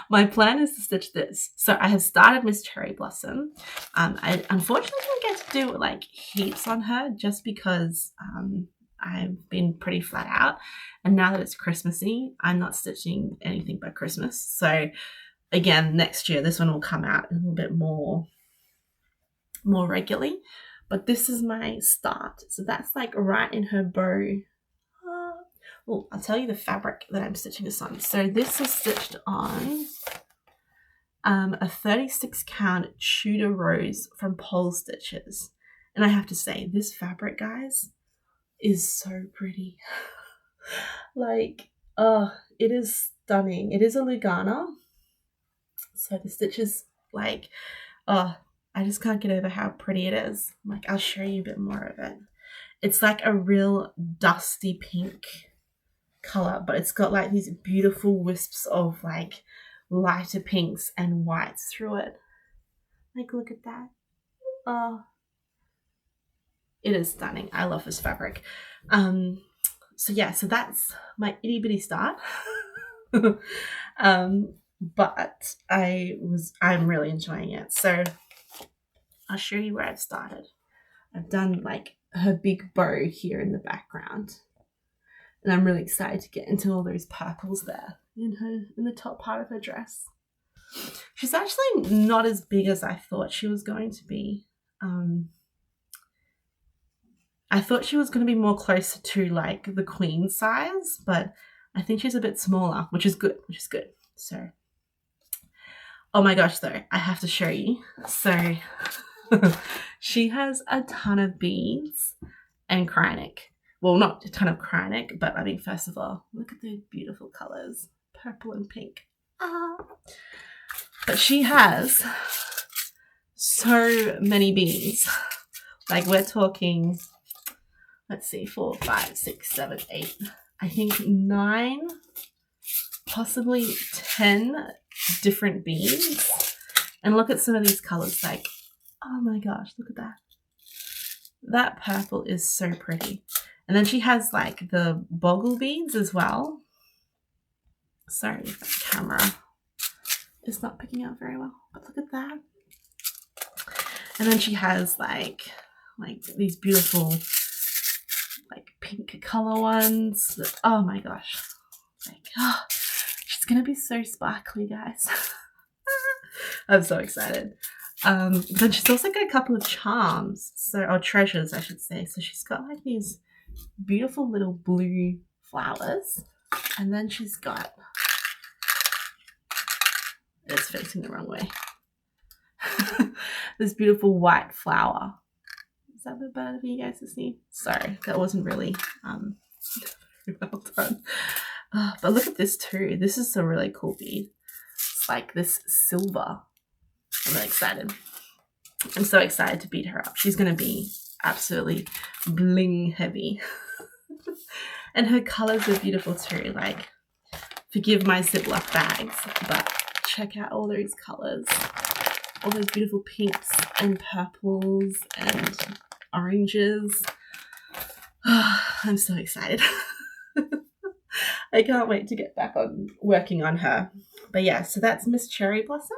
My plan is to stitch this. So I have started Miss Cherry Blossom. I unfortunately didn't get to do like heaps on her just because I've been pretty flat out. And now that it's Christmassy, I'm not stitching anything but Christmas. So again, next year, this one will come out a little bit more regularly. But this is my start. So that's like right in her bow. Oh, I'll tell you the fabric that I'm stitching this on. So this is stitched on a 36 count Tudor Rose from Polstitches. And I have to say, this fabric, guys, is so pretty. Like, oh, it is stunning. It is a Lugana. So the stitches, like, oh, I just can't get over how pretty it is. Like, I'll show you a bit more of it. It's like a real dusty pink color, but it's got like these beautiful wisps of like lighter pinks and whites through it. Like, look at that. Oh, it is stunning. I love this fabric. So yeah, so that's my itty bitty start. But I'm really enjoying it. So I'll show you where I've started. I've done like her big bow here in the background. And I'm really excited to get into all those purples there in the top part of her dress. She's actually not as big as I thought she was going to be. I thought she was going to be more closer to like the queen size, but I think she's a bit smaller, which is good. So, oh my gosh, though, I have to show you. So she has a ton of beads and Krynic. Well, not a ton of Krynic, but I mean, first of all, look at the beautiful colors, purple and pink. But she has so many beads. Like, we're talking, let's see, 4, 5, 6, 7, 8, I think 9, possibly 10 different beads. And look at some of these colors, like, oh my gosh, look at that. That purple is so pretty. And then she has like the boggle beads as well. Sorry if the camera is not picking up very well, but look at that. And then she has like these beautiful like pink color ones. Oh my gosh. Like, oh, she's gonna be so sparkly, guys. I'm so excited. Then she's also got a couple of charms, or treasures, I should say. So she's got like these beautiful little blue flowers, and then she's got, it's facing the wrong way, this beautiful white flower. Is that a bit better for you guys to see? Sorry, that wasn't really well done. But look at this too. This is a really cool bead. It's like this silver. I'm really excited. I'm so excited to beat her up. She's going to be absolutely bling heavy. And her colors are beautiful too. Like, forgive my Ziploc bags, but check out all those colors. All those beautiful pinks and purples and oranges. I'm so excited. I can't wait to get back on working on her. But yeah, so that's Miss Cherry Blossom.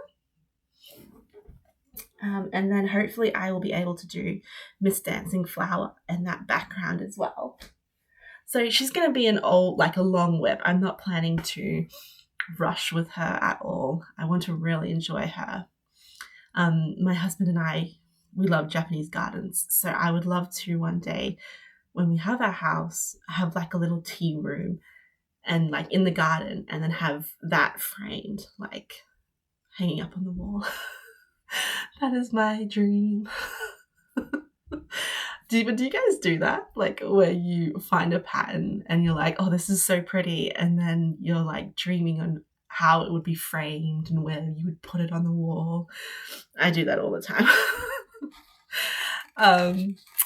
And then hopefully I will be able to do Miss Dancing Flower in that background as well. So she's going to be a long WIP. I'm not planning to rush with her at all. I want to really enjoy her. My husband and I, we love Japanese gardens. So I would love to one day, when we have our house, have like a little tea room and like in the garden, and then have that framed, like hanging up on the wall. That is my dream. Do you guys do that? Like, where you find a pattern and you're like, oh, this is so pretty, and then you're like dreaming on how it would be framed and where you would put it on the wall. I do that all the time.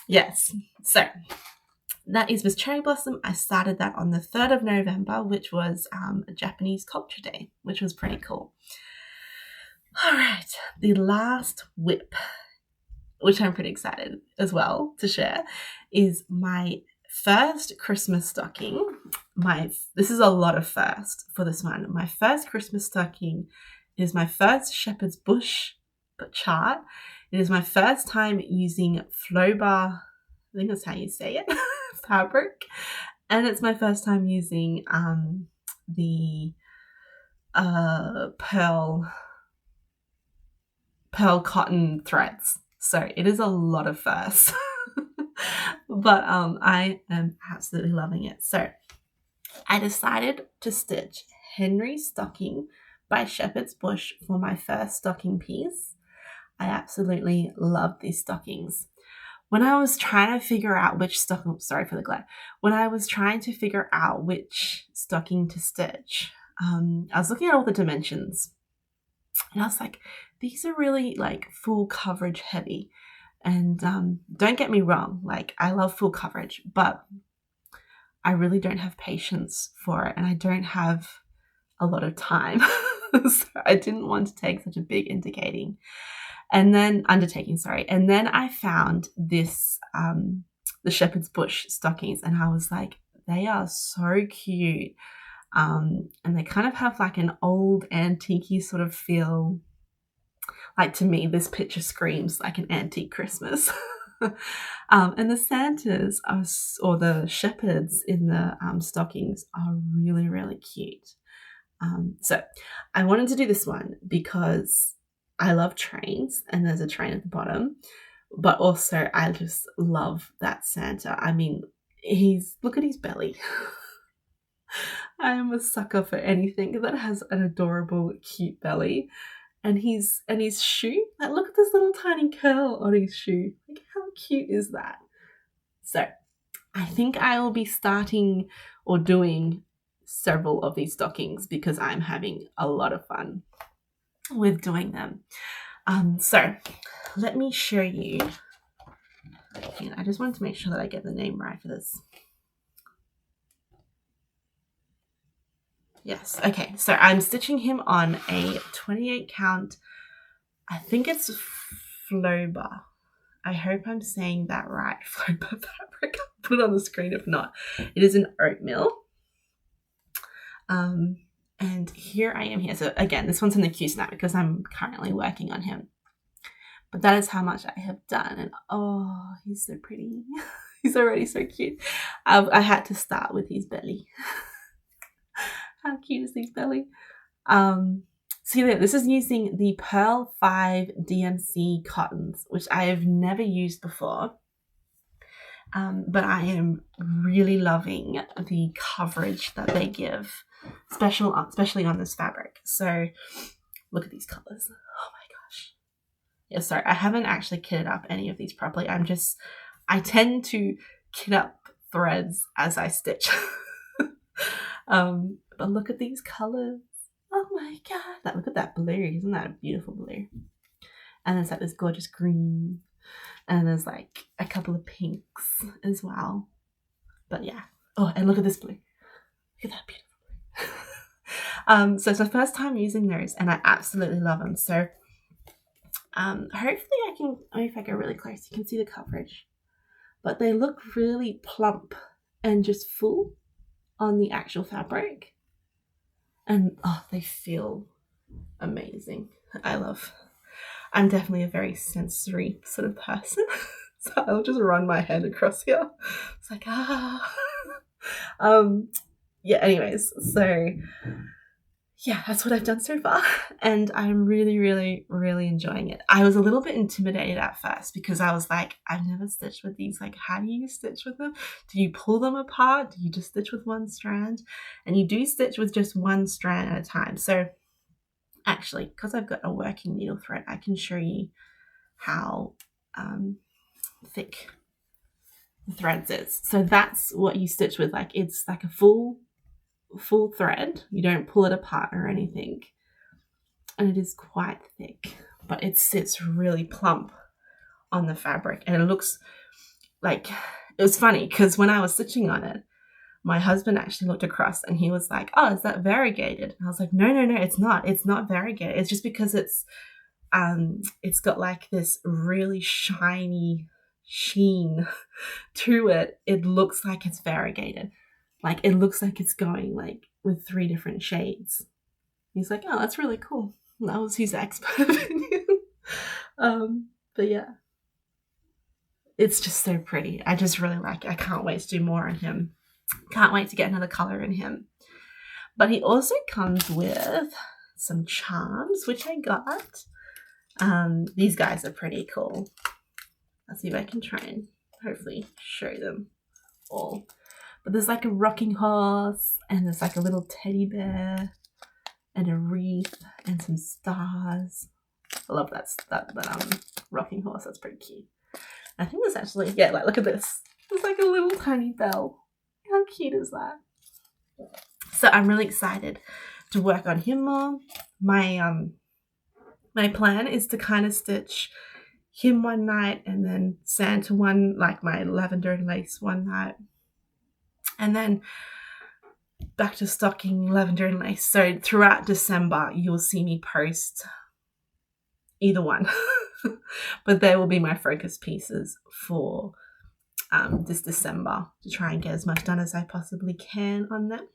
Yes. So that is with Cherry Blossom. I started that on the 3rd of November, which was a Japanese Culture Day, which was pretty cool. All right, the last WIP, which I'm pretty excited as well to share, is my first Christmas stocking. This is a lot of first for this one. My first Christmas stocking is my first Shepherd's Bush chart. It is my first time using Floba, I think that's how you say it, fabric. And it's my first time using the pearl cotton threads. So it is a lot of first. But I am absolutely loving it. So I decided to stitch Henry's Stocking by Shepherd's Bush for my first stocking piece. I absolutely love these stockings. When I was trying to figure out which stocking, sorry for the glare, when I was trying to figure out which stocking to stitch, I was looking at all the dimensions and I was like, these are really like full coverage heavy. And don't get me wrong, like I love full coverage, but I really don't have patience for it and I don't have a lot of time. So I didn't want to take such a big undertaking. And then I found this, the Shepherd's Bush stockings, and I was like, they are so cute. And they kind of have like an old antique-y sort of feel. Like to me, this picture screams like an antique Christmas. And the Santas or the shepherds in the stockings are really, really cute. So I wanted to do this one because I love trains and there's a train at the bottom, but also I just love that Santa. I mean, look at his belly. I am a sucker for anything that has an adorable, cute belly. And his shoe, like look at this little tiny curl on his shoe. Like how cute is that? So I think I will be starting or doing several of these stockings because I'm having a lot of fun with doing them. So let me show you. I just wanted to make sure that I get the name right for this. Yes, okay, so I'm stitching him on a 28 count, I think it's Floba. I hope I'm saying that right. Floba fabric. I'll put it on the screen if not. It is an Oatmeal. And here I am here. So again, this one's in the Q-snap because I'm currently working on him. But that is how much I have done. And oh, he's so pretty. He's already so cute. I had to start with his belly. How cute is his belly? So yeah, this is using the Pearl 5 DMC cottons, which I have never used before. But I am really loving the coverage that they give, especially on this fabric. So look at these colors. Oh my gosh. Yeah, sorry, I haven't actually kitted up any of these properly. I tend to kit up threads as I stitch. But look at these colors. Oh my god. Look at that blue. Isn't that a beautiful blue? And there's like this gorgeous green. And there's like a couple of pinks as well. But yeah. Oh, and look at this blue. Look at that beautiful blue. So it's my first time using those and I absolutely love them. So hopefully if I go really close, you can see the coverage. But they look really plump and just full on the actual fabric. And oh, they feel amazing. I'm definitely a very sensory sort of person. So I'll just run my hand across here. It's like, yeah, anyways, so yeah, that's what I've done so far. And I'm really, really, really enjoying it. I was a little bit intimidated at first because I was like, I've never stitched with these. Like, how do you stitch with them? Do you pull them apart? Do you just stitch with one strand? And you do stitch with just one strand at a time. So actually, because I've got a working needle thread, I can show you how thick the threads is. So that's what you stitch with. Like, it's like a full thread. You don't pull it apart or anything. And it is quite thick, but it sits really plump on the fabric. And it looks like it was funny because when I was stitching on it, my husband actually looked across and he was like, oh, is that variegated? And I was like, no, it's not variegated. It's just because it's got like this really shiny sheen to it. It looks like it's variegated. Like it looks like it's going like with 3 different shades. He's like, oh, that's really cool. And that was his expert opinion. But yeah, it's just so pretty. I just really like it. I can't wait to do more on him. Can't wait to get another color in him. But he also comes with some charms, which I got. These guys are pretty cool. Let's see if I can try and hopefully show them all. But there's like a rocking horse, and there's like a little teddy bear, and a wreath, and some stars. I love that rocking horse. That's pretty cute. I think there's actually, yeah, like look at this. There's like a little tiny bell. How cute is that? So I'm really excited to work on him more. My plan is to kind of stitch him one night, and then Santa one, like my lavender and lace one night, and then back to stocking lavender and lace. So throughout December, you'll see me post either one, but they will be my focus pieces for this December to try and get as much done as I possibly can on them.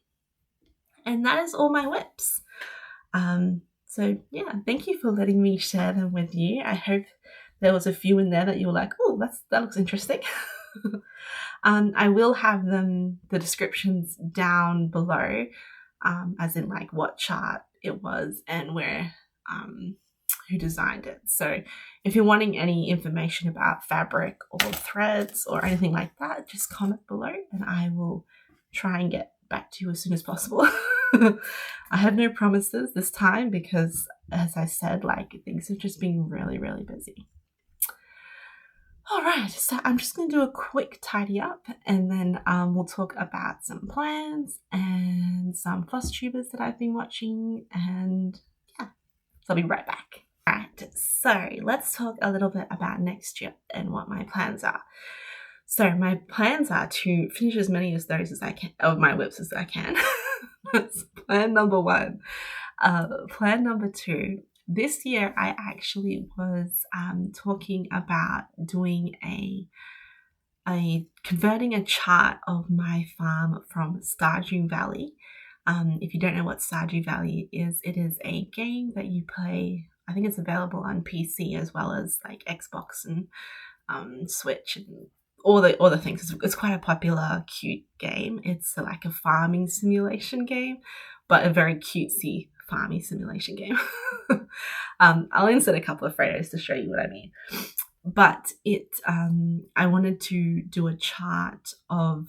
And that is all my WIPs. So yeah, thank you for letting me share them with you. I hope there was a few in there that you were like, oh, that looks interesting. I will have the descriptions down below, as in like what chart it was and where, who designed it. So if you're wanting any information about fabric or threads or anything like that, just comment below and I will try and get back to you as soon as possible. I have no promises this time because, as I said, like things have just been really, really busy. All right, so I'm just going to do a quick tidy up, and then we'll talk about some plans and some Flosstubers that I've been watching, and yeah, so I'll be right back. All right, so let's talk a little bit about next year and what my plans are. So my plans are to finish as many of those as I can, of my WIPs as I can. That's plan number 1. Plan number 2. This year, I actually was talking about doing converting a chart of my farm from Stardew Valley. If you don't know what Stardew Valley is, it is a game that you play. I think it's available on PC as well as like Xbox and Switch and all the things. It's quite a popular, cute game. It's like a farming simulation game, but a very cutesy farming simulation game. I'll insert a couple of photos to show you what I mean. But I wanted to do a chart of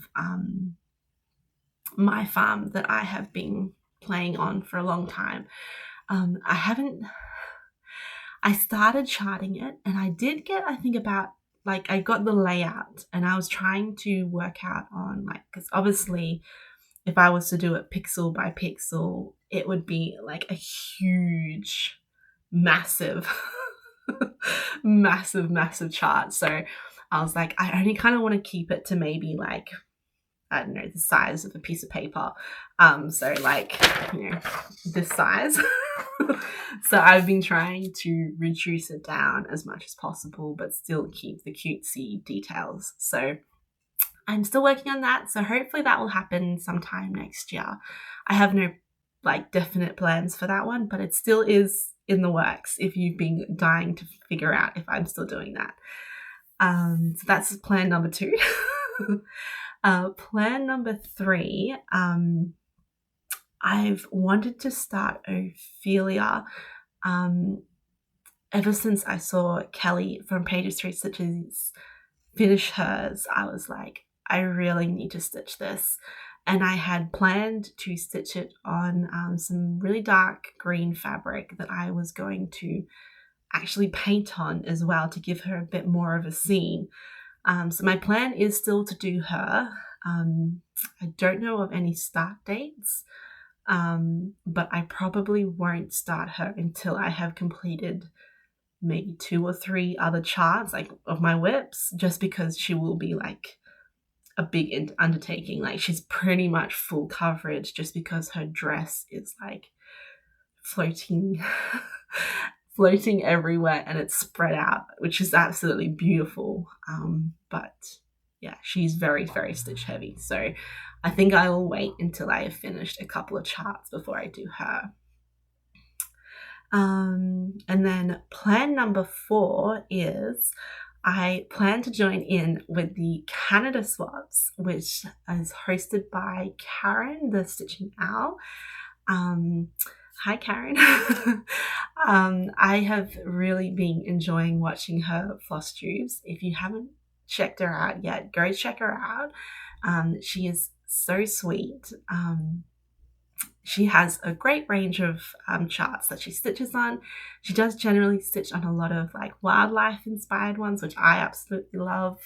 my farm that I have been playing on for a long time. I started charting it, and I did get, I think about, like, I got the layout, and I was trying to work out on, like, because obviously if I was to do it pixel by pixel, it would be like a huge, massive, massive chart. So I was like, I only kind of want to keep it to maybe like, I don't know, the size of a piece of paper. So like, you know, this size. So I've been trying to reduce it down as much as possible, but still keep the cutesy details. So I'm still working on that. So hopefully that will happen sometime next year. I have no like definite plans for that one, but it still is in the works if you've been dying to figure out if I'm still doing that. So that's plan number 2. Plan number 3, I've wanted to start Ophelia ever since I saw Kelly from Pages 3 Stitches finish hers. I was like, I really need to stitch this. And I had planned to stitch it on some really dark green fabric that I was going to actually paint on as well to give her a bit more of a scene. So my plan is still to do her. I don't know of any start dates, but I probably won't start her until I have completed maybe 2 or 3 other charts like of my WIPs, just because she will be like a big undertaking. Like, she's pretty much full coverage just because her dress is like floating floating everywhere and it's spread out, which is absolutely beautiful. But yeah, she's very, very stitch heavy. So I think I will wait until I have finished a couple of charts before I do her. And then plan number 4 is I plan to join in with the Canada Swaps, which is hosted by Karen, the Stitching Owl. Hi, Karen. I have really been enjoying watching her Flosstubes. If you haven't checked her out yet, go check her out. She is so sweet. She has a great range of charts that she stitches on. She does generally stitch on a lot of like wildlife inspired ones, which I absolutely love.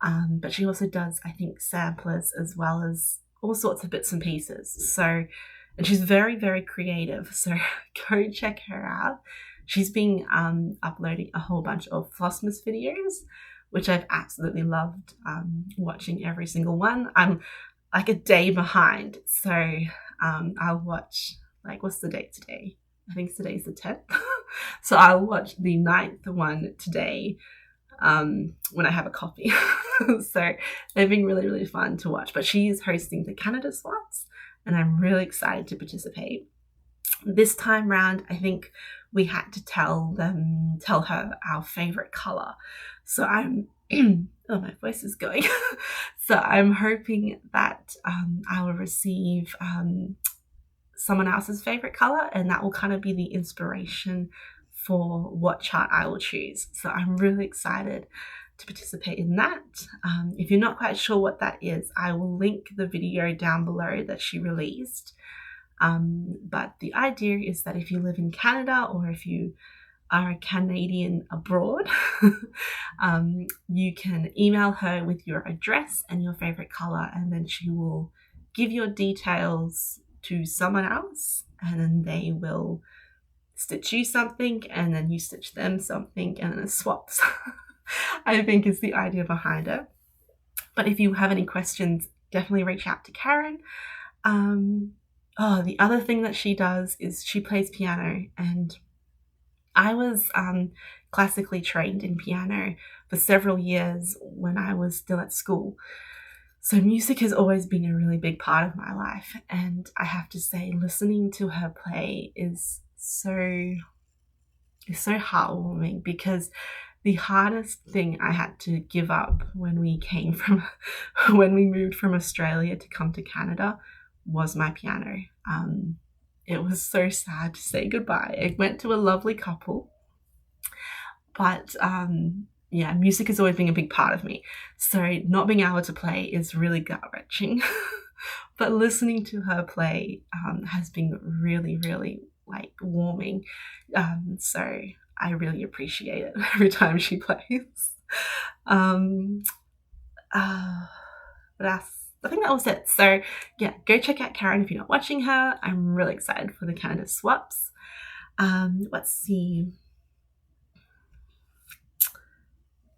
But she also does, I think, samplers as well as all sorts of bits and pieces. So, and she's very, very creative. So go check her out. She's been uploading a whole bunch of Flossmas videos, which I've absolutely loved watching every single one. I'm like a day behind. So I'll watch, like, what's the date today? I think today's the 10th. So I'll watch the 9th one today when I have a coffee. So they've been really, really fun to watch. But she is hosting the Canada Swaps, and I'm really excited to participate. This time round, I think we had to tell her our favorite color. So I'm oh, my voice is going. So I'm hoping that I will receive someone else's favorite color, and that will kind of be the inspiration for what chart I will choose. So I'm really excited to participate in that. If you're not quite sure what that is, I will link the video down below that she released. But the idea is that if you live in Canada, or if you are a Canadian abroad, you can email her with your address and your favorite color, and then she will give your details to someone else, and then they will stitch you something, and then you stitch them something, and then it swaps. I think is the idea behind it. But if you have any questions, definitely reach out to Karen. The other thing that she does is she plays piano, and I was classically trained in piano for several years when I was still at school. So music has always been a really big part of my life. And I have to say, listening to her play is so heartwarming, because the hardest thing I had to give up when we moved from Australia to come to Canada was my piano. It was so sad to say goodbye. It went to a lovely couple, but yeah, music has always been a big part of me. So not being able to play is really gut-wrenching. But listening to her play has been really, really like warming. So I really appreciate it every time she plays. What else? I think that was it. So yeah, go check out Karen if you're not watching her. I'm really excited for the Canada Swaps. Let's see.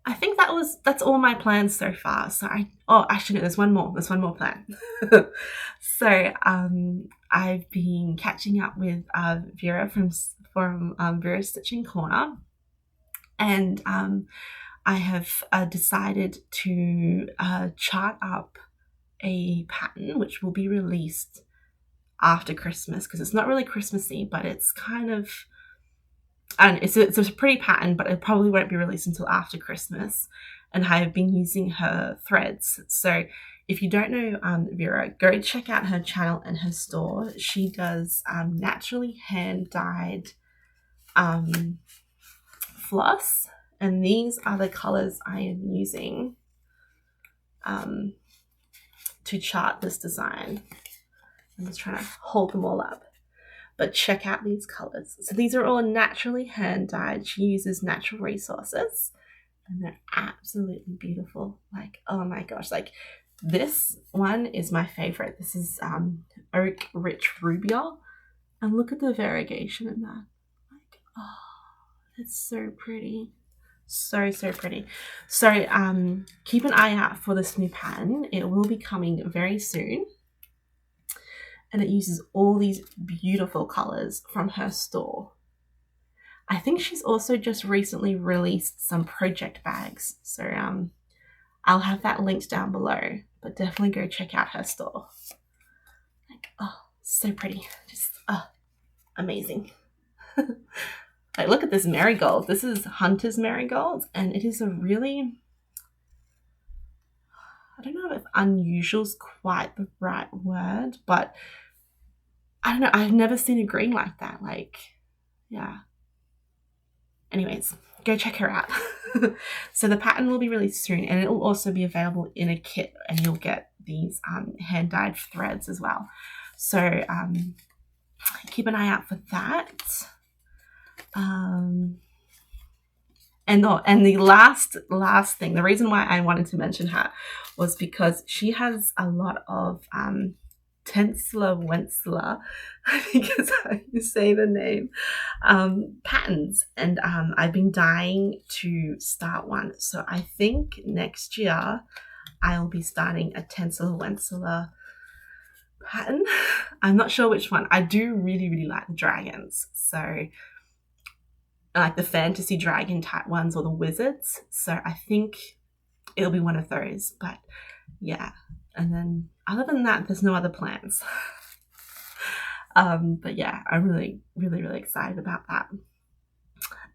I think that's all my plans so far. So actually no, there's one more plan. So I've been catching up with Vera from Vera's Stitching Corner, and I have decided to chart up a pattern which will be released after Christmas, because it's not really Christmassy, but it's kind of, and it's a pretty pattern, but it probably won't be released until after Christmas. And I have been using her threads. So if you don't know Vera, go check out her channel and her store. She does naturally hand-dyed floss, and these are the colors I am using to chart this design. I'm just trying to hold them all up. But check out these colors. So these are all naturally hand-dyed. She uses natural resources, and they're absolutely beautiful. Like, oh my gosh, like this one is my favorite. This is Oak Rich Rubia, and look at the variegation in that. Like, oh, it's so pretty. So pretty. So keep an eye out for this new pattern. It will be coming very soon, and it uses all these beautiful colors from her store. I think she's also just recently released some project bags, so I'll have that linked down below, but definitely go check out her store. Like, oh, so pretty. Just amazing. Like, look at this marigold. This is Hunter's marigold, and it is a really, I don't know if unusual is quite the right word, but I don't know. I've never seen a green like that. Like, yeah. Anyways, go check her out. So the pattern will be released soon, and it will also be available in a kit, and you'll get these hand-dyed threads as well. So keep an eye out for that. And the last thing, the reason why I wanted to mention her was because she has a lot of Tinselcrossstitch, I think is how you say the name, patterns, and I've been dying to start one. So I think next year I'll be starting a Tinselcrossstitch pattern. I'm not sure which one. I do really like the dragons, so like the fantasy dragon type ones or the wizards. So I think it'll be one of those. But yeah, and then other than that, there's no other plans. But yeah, I'm really excited about that.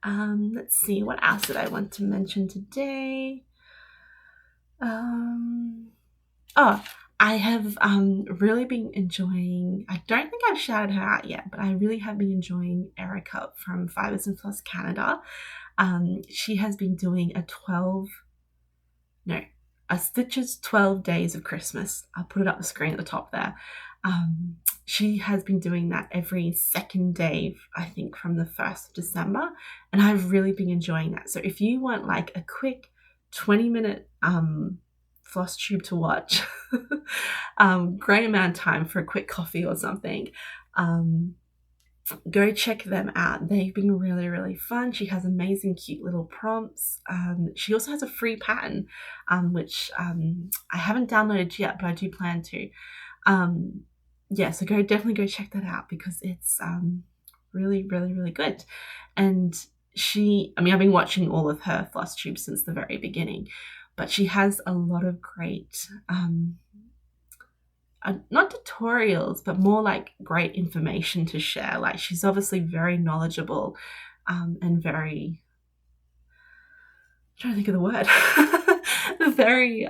Let's see, what else did I want to mention today? Oh, I have really been enjoying, I don't think I've shouted her out yet, but I really have been enjoying Erica from Fibers and Floss Canada. She has been doing a Stitches 12 Days of Christmas. I'll put it up the screen at the top there. She has been doing that every second day, I think, from the 1st of December, and I've really been enjoying that. So if you want like a quick 20-minute floss tube to watch, great amount of time for a quick coffee or something, go check them out. They've been really fun. She has amazing cute little prompts. She also has a free pattern, which I haven't downloaded yet, but I do plan to. Yeah, so definitely go check that out, because it's really good. And I've been watching all of her floss tubes since the very beginning, but she has a lot of great not tutorials, but more like great information to share. Like, she's obviously very knowledgeable and very, I'm trying to think of the word, very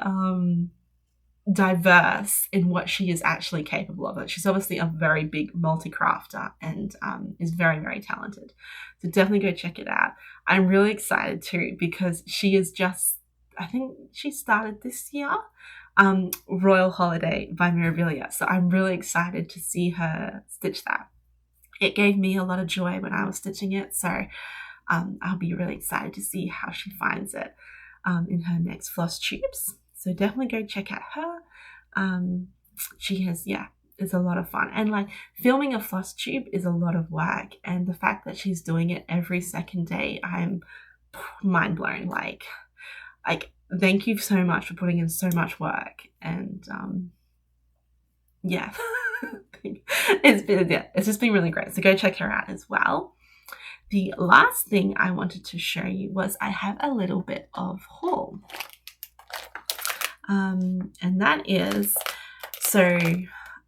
diverse in what she is actually capable of. She's obviously a very big multi-crafter and is very talented. So definitely go check it out. I'm really excited too, because she is just, I think she started this year, Royal Holiday by Mirabilia. So I'm really excited to see her stitch that. It gave me a lot of joy when I was stitching it, so I'll be really excited to see how she finds it in her next floss tubes. So definitely go check out her. She has, it's a lot of fun. And like, filming a floss tube is a lot of work. And the fact that she's doing it every second day, I'm mind blown. Like, thank you so much for putting in so much work. And it's just been really great. So go check her out as well. The last thing I wanted to show you was I have a little bit of haul. And that is, so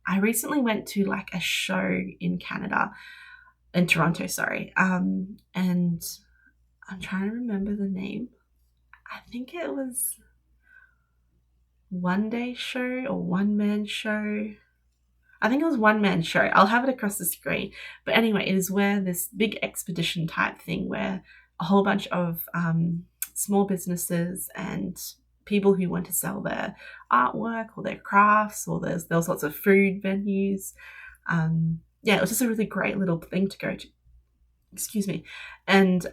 I recently went to like a show in Toronto, sorry. And I'm trying to remember the name. I think it was One Day Show or One Man Show. I think it was One Man Show. I'll have it across the screen. But anyway, it is where this big expedition type thing where a whole bunch of small businesses and people who want to sell their artwork or their crafts, or there was lots of food venues. It was just a really great little thing to go to. Excuse me. And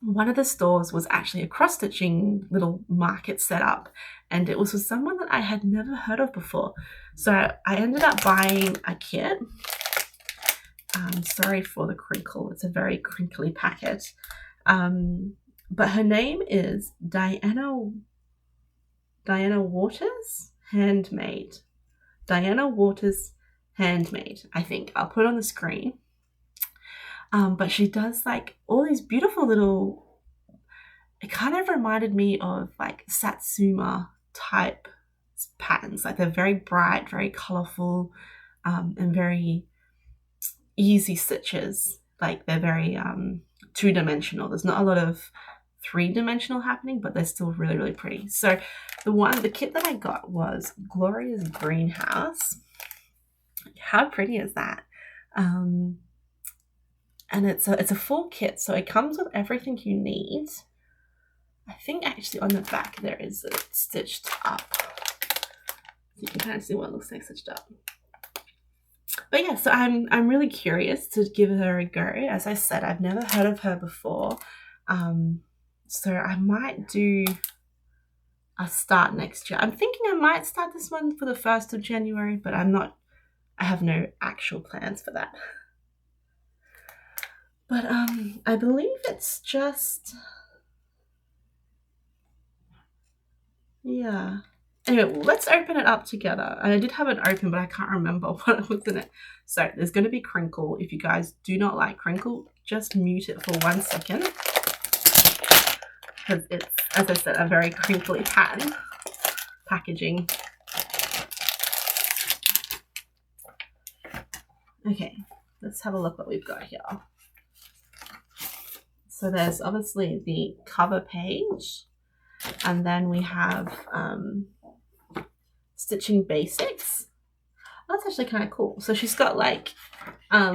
one of the stores was actually a cross-stitching little market set up, and it was with someone that I had never heard of before. So I ended up buying a kit. Sorry for the crinkle. It's a very crinkly packet. but her name is Diana Waters Handmade. Diana Waters Handmade, I think. I'll put it on the screen. But she does like all these beautiful little, it kind of reminded me of like Satsuma type patterns. Like they're very bright, very colorful, and very easy stitches. Like they're very two-dimensional. There's not a lot of three-dimensional happening, but they're still really, really pretty. So the kit that I got was Gloria's Greenhouse. How pretty is that? And it's a full kit, so it comes with everything you need. I think actually on the back there is it stitched up. You can kind of see what it looks like stitched up. But yeah, so I'm really curious to give her a go. As I said, I've never heard of her before. So I might do a start next year. I'm thinking I might start this one for the 1st of January, but I have no actual plans for that. But I believe it's just, yeah. Anyway, let's open it up together. And I did have it open, but I can't remember what was in it. So there's going to be crinkle. If you guys do not like crinkle, just mute it for 1 second. Because it's, as I said, a very crinkly pattern. Packaging. Okay, let's have a look what we've got here. So there's obviously the cover page. And then we have stitching basics. That's actually kind of cool. So she's got like how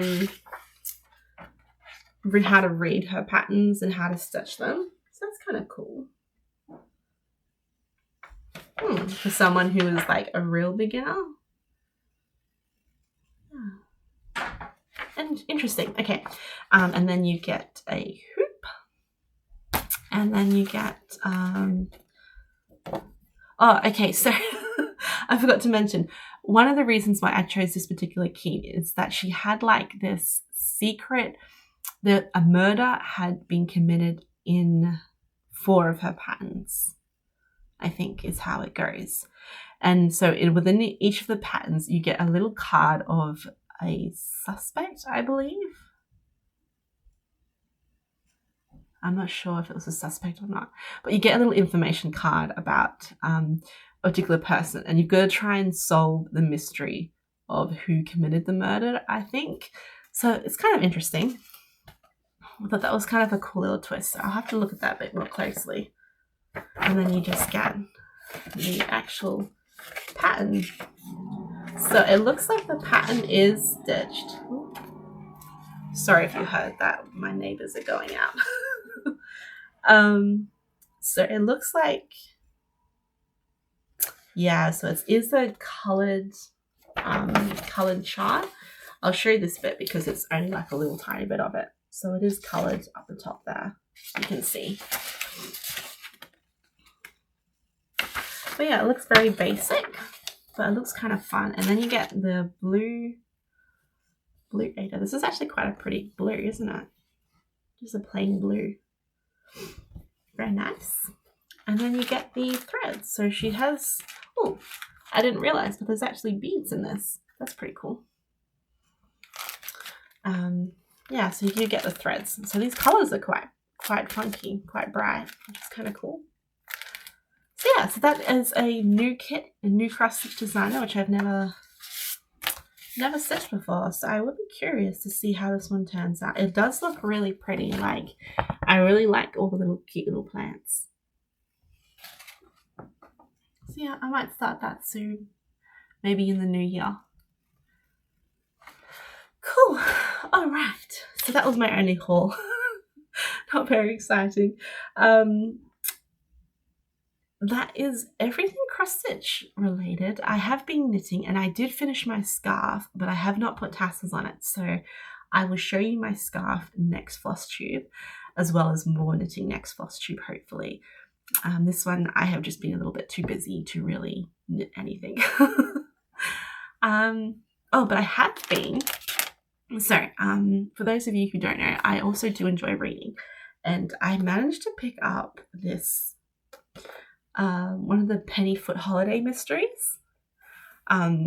to read her patterns and how to stitch them. So that's kind of cool. For someone who is like a real beginner. Yeah. And interesting. Okay. And then you get a hoop. And then you get oh, okay, so I forgot to mention, one of the reasons why I chose this particular kit is that she had like this secret that a murder had been committed in 4 of her patterns, I think is how it goes. And so within each of the patterns, you get a little card of a suspect, I believe. I'm not sure if it was a suspect or not, but you get a little information card about a particular person, and you've got to try and solve the mystery of who committed the murder, I think. So it's kind of interesting. I thought that was kind of a cool little twist. I'll have to look at that a bit more closely. And then you just get the actual pattern. So it looks like the pattern is stitched. Sorry if you heard that. My neighbors are going out. So it looks like, yeah, so it is a colored chart. I'll show you this bit because it's only like a little tiny bit of it. So it is colored up the top there, you can see. But yeah, it looks very basic, but it looks kind of fun. And then you get the blue Aida. This is actually quite a pretty blue, isn't it? Just a plain blue. Very nice. And then you get the threads. So she has, oh, I didn't realize, but there's actually beads in this. That's pretty cool. Yeah, so you do get the threads. So these colors are quite funky, quite bright, which is kind of cool. So yeah, so that is a new kit, a new cross stitch designer, which I've never stitched before. So I would be curious to see how this one turns out. It does look really pretty. Like, I really like all the little cute little plants. So yeah, I might start that soon. Maybe in the new year. Cool. All right. So that was my only haul. Not very exciting. That is everything cross stitch related. I have been knitting and I did finish my scarf, but I have not put tassels on it. So I will show you my scarf next Flosstube, as well as more knitting next Flosstube, hopefully. This one I have just been a little bit too busy to really knit anything. Oh, but I have been. So for those of you who don't know, I also do enjoy reading. and I managed to pick up this one of the Pennyfoot holiday mysteries, A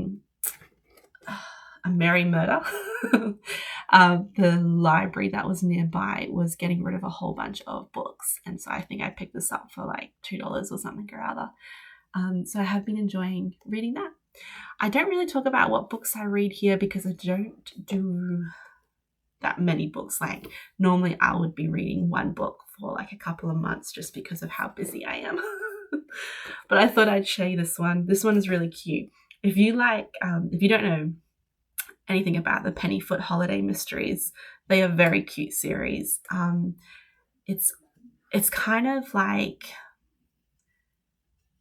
Merry Murder. The library that was nearby was getting rid of a whole bunch of books, and so I think I picked this up for like $2 or something or other. So I have been enjoying reading that. I don't really talk about what books I read here because I don't do that many books. Like normally I would be reading one book for like a couple of months just because of how busy I am. But I thought I'd show you this one. This one is really cute. If you like, if you don't know anything about the Pennyfoot holiday mysteries, they are very cute series. It's kind of like,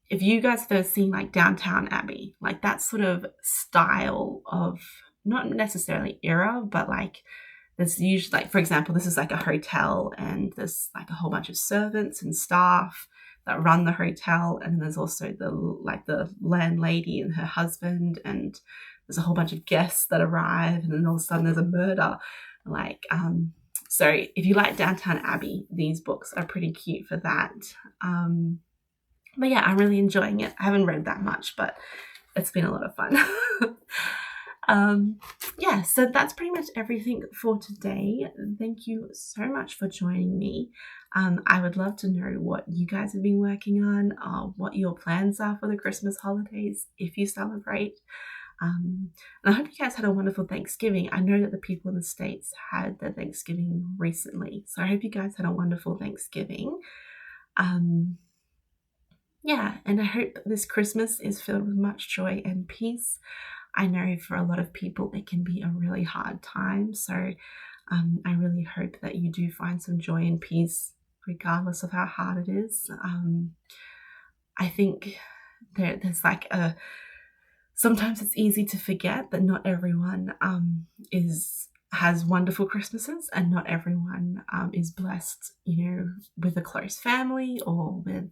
if you guys have ever seen like Downtown Abbey, like that sort of style of, not necessarily era, but like there's usually, like for example, this is like a hotel and there's like a whole bunch of servants and staff that run the hotel, and there's also the landlady and her husband, and there's a whole bunch of guests that arrive, and then all of a sudden there's a murder. So if you like Downtown Abbey, these books are pretty cute for that. But yeah, I'm really enjoying it. I haven't read that much, but it's been a lot of fun. Yeah, so that's pretty much everything for today. Thank you so much for joining me. I would love to know what you guys have been working on, what your plans are for the Christmas holidays, if you celebrate. And I hope you guys had a wonderful Thanksgiving. I know that the people in the States had their Thanksgiving recently, so I hope you guys had a wonderful Thanksgiving. Yeah, and I hope this Christmas is filled with much joy and peace. I know for a lot of people it can be a really hard time, so I really hope that you do find some joy and peace regardless of how hard it is. I think there's like sometimes it's easy to forget that not everyone has wonderful Christmases, and not everyone is blessed, with a close family or with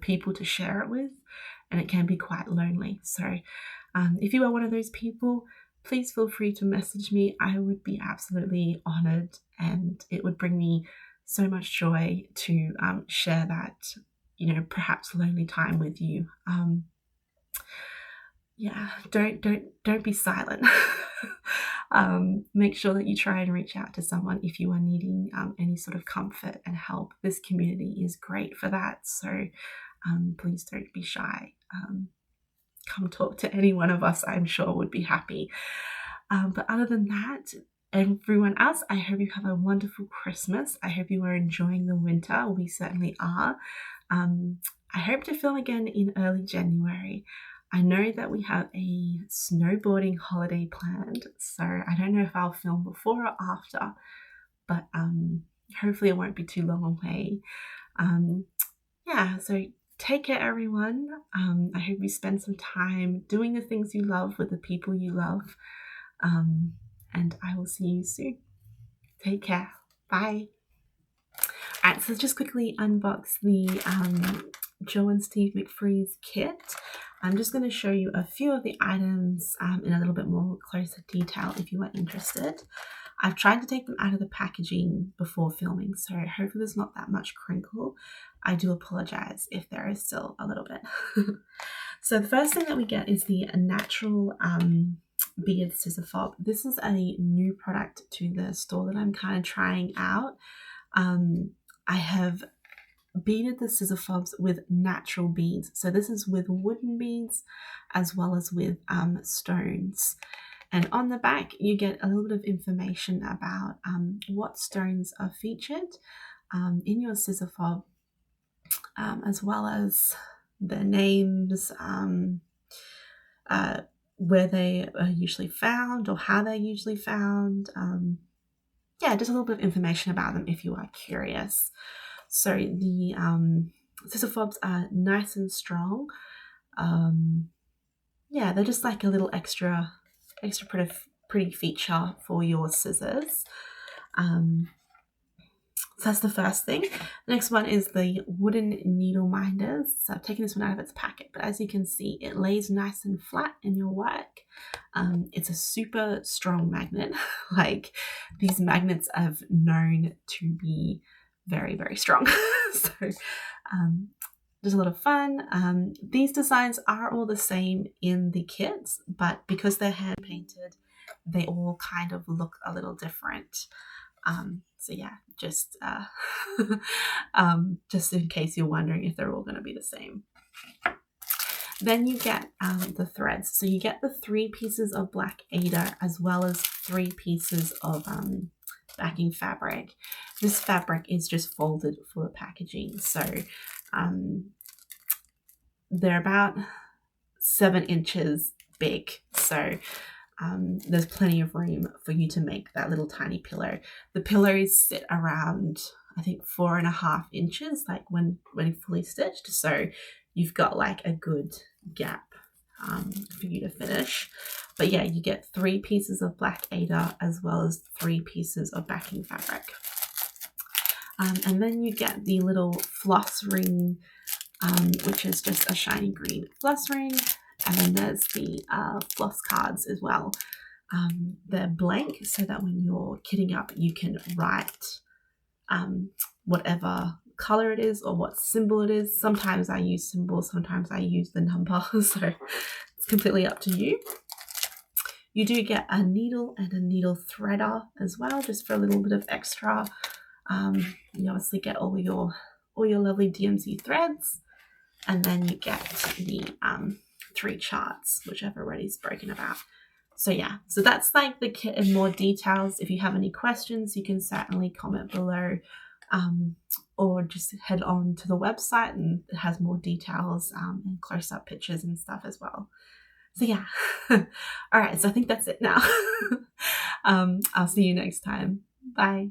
people to share it with, and it can be quite lonely. So if you are one of those people, please feel free to message me. I would be absolutely honored, and it would bring me so much joy to share that, perhaps lonely time with you. Yeah, don't be silent. Make sure that you try and reach out to someone if you are needing any sort of comfort and help. This community is great for that, so please don't be shy. Come talk to any one of us. I'm sure would be happy. But other than that, everyone else, I hope you have a wonderful Christmas. I hope you are enjoying the winter. We certainly are. I hope to film again in early January. I know that we have a snowboarding holiday planned, so I don't know if I'll film before or after, but hopefully it won't be too long away. Yeah, so take care, everyone. I hope you spend some time doing the things you love with the people you love, and I will see you soon. Take care. Bye. All right, so let's just quickly unbox the Joe and Steve McFree's kit. I'm just going to show you a few of the items in a little bit more closer detail if you are interested. I've tried to take them out of the packaging before filming, so hopefully there's not that much crinkle. I do apologize if there is still a little bit. So the first thing that we get is the natural bead scissor fob. This is a new product to the store that I'm kind of trying out. I have beaded the scissor fobs with natural beads. So this is with wooden beads as well as with stones. And on the back, you get a little bit of information about what stones are featured in your scissor fob, as well as their names, where they are usually found or how they're usually found. Yeah, just a little bit of information about them if you are curious. So the scissor fobs are nice and strong. Yeah, they're just like a little extra pretty feature for your scissors. So that's the first thing. The next one is the wooden needle minders. So I've taken this one out of its packet, but as you can see, it lays nice and flat in your work. It's a super strong magnet. Like, these magnets I've known to be very, very strong. So just a lot of fun. These designs are all the same in the kits, but because they're hand painted, they all kind of look a little different. So yeah, just just in case you're wondering if they're all going to be the same. Then you get the threads. So you get the 3 pieces of black Aida as well as 3 pieces of backing fabric. This fabric is just folded for packaging. So they're about 7 inches big. So there's plenty of room for you to make that little tiny pillow. The pillows sit around, I think, 4.5 inches, like when fully stitched. So you've got like a good gap for you to finish. But yeah, you get 3 pieces of black Aida as well as 3 pieces of backing fabric. And then you get the little floss ring, which is just a shiny green floss ring. And then there's the floss cards as well. They're blank so that when you're kitting up, you can write whatever color it is or what symbol it is. Sometimes I use symbols, sometimes I use the number, so it's completely up to you. You do get a needle and a needle threader as well, just for a little bit of extra. You obviously get all your lovely DMC threads, and then you get the 3 charts, which I've already spoken about. So yeah, so that's like the kit in more details. If you have any questions, you can certainly comment below, or just head on to the website, and it has more details and close-up pictures and stuff as well. So yeah, all right, so I think that's it now. I'll see you next time. Bye.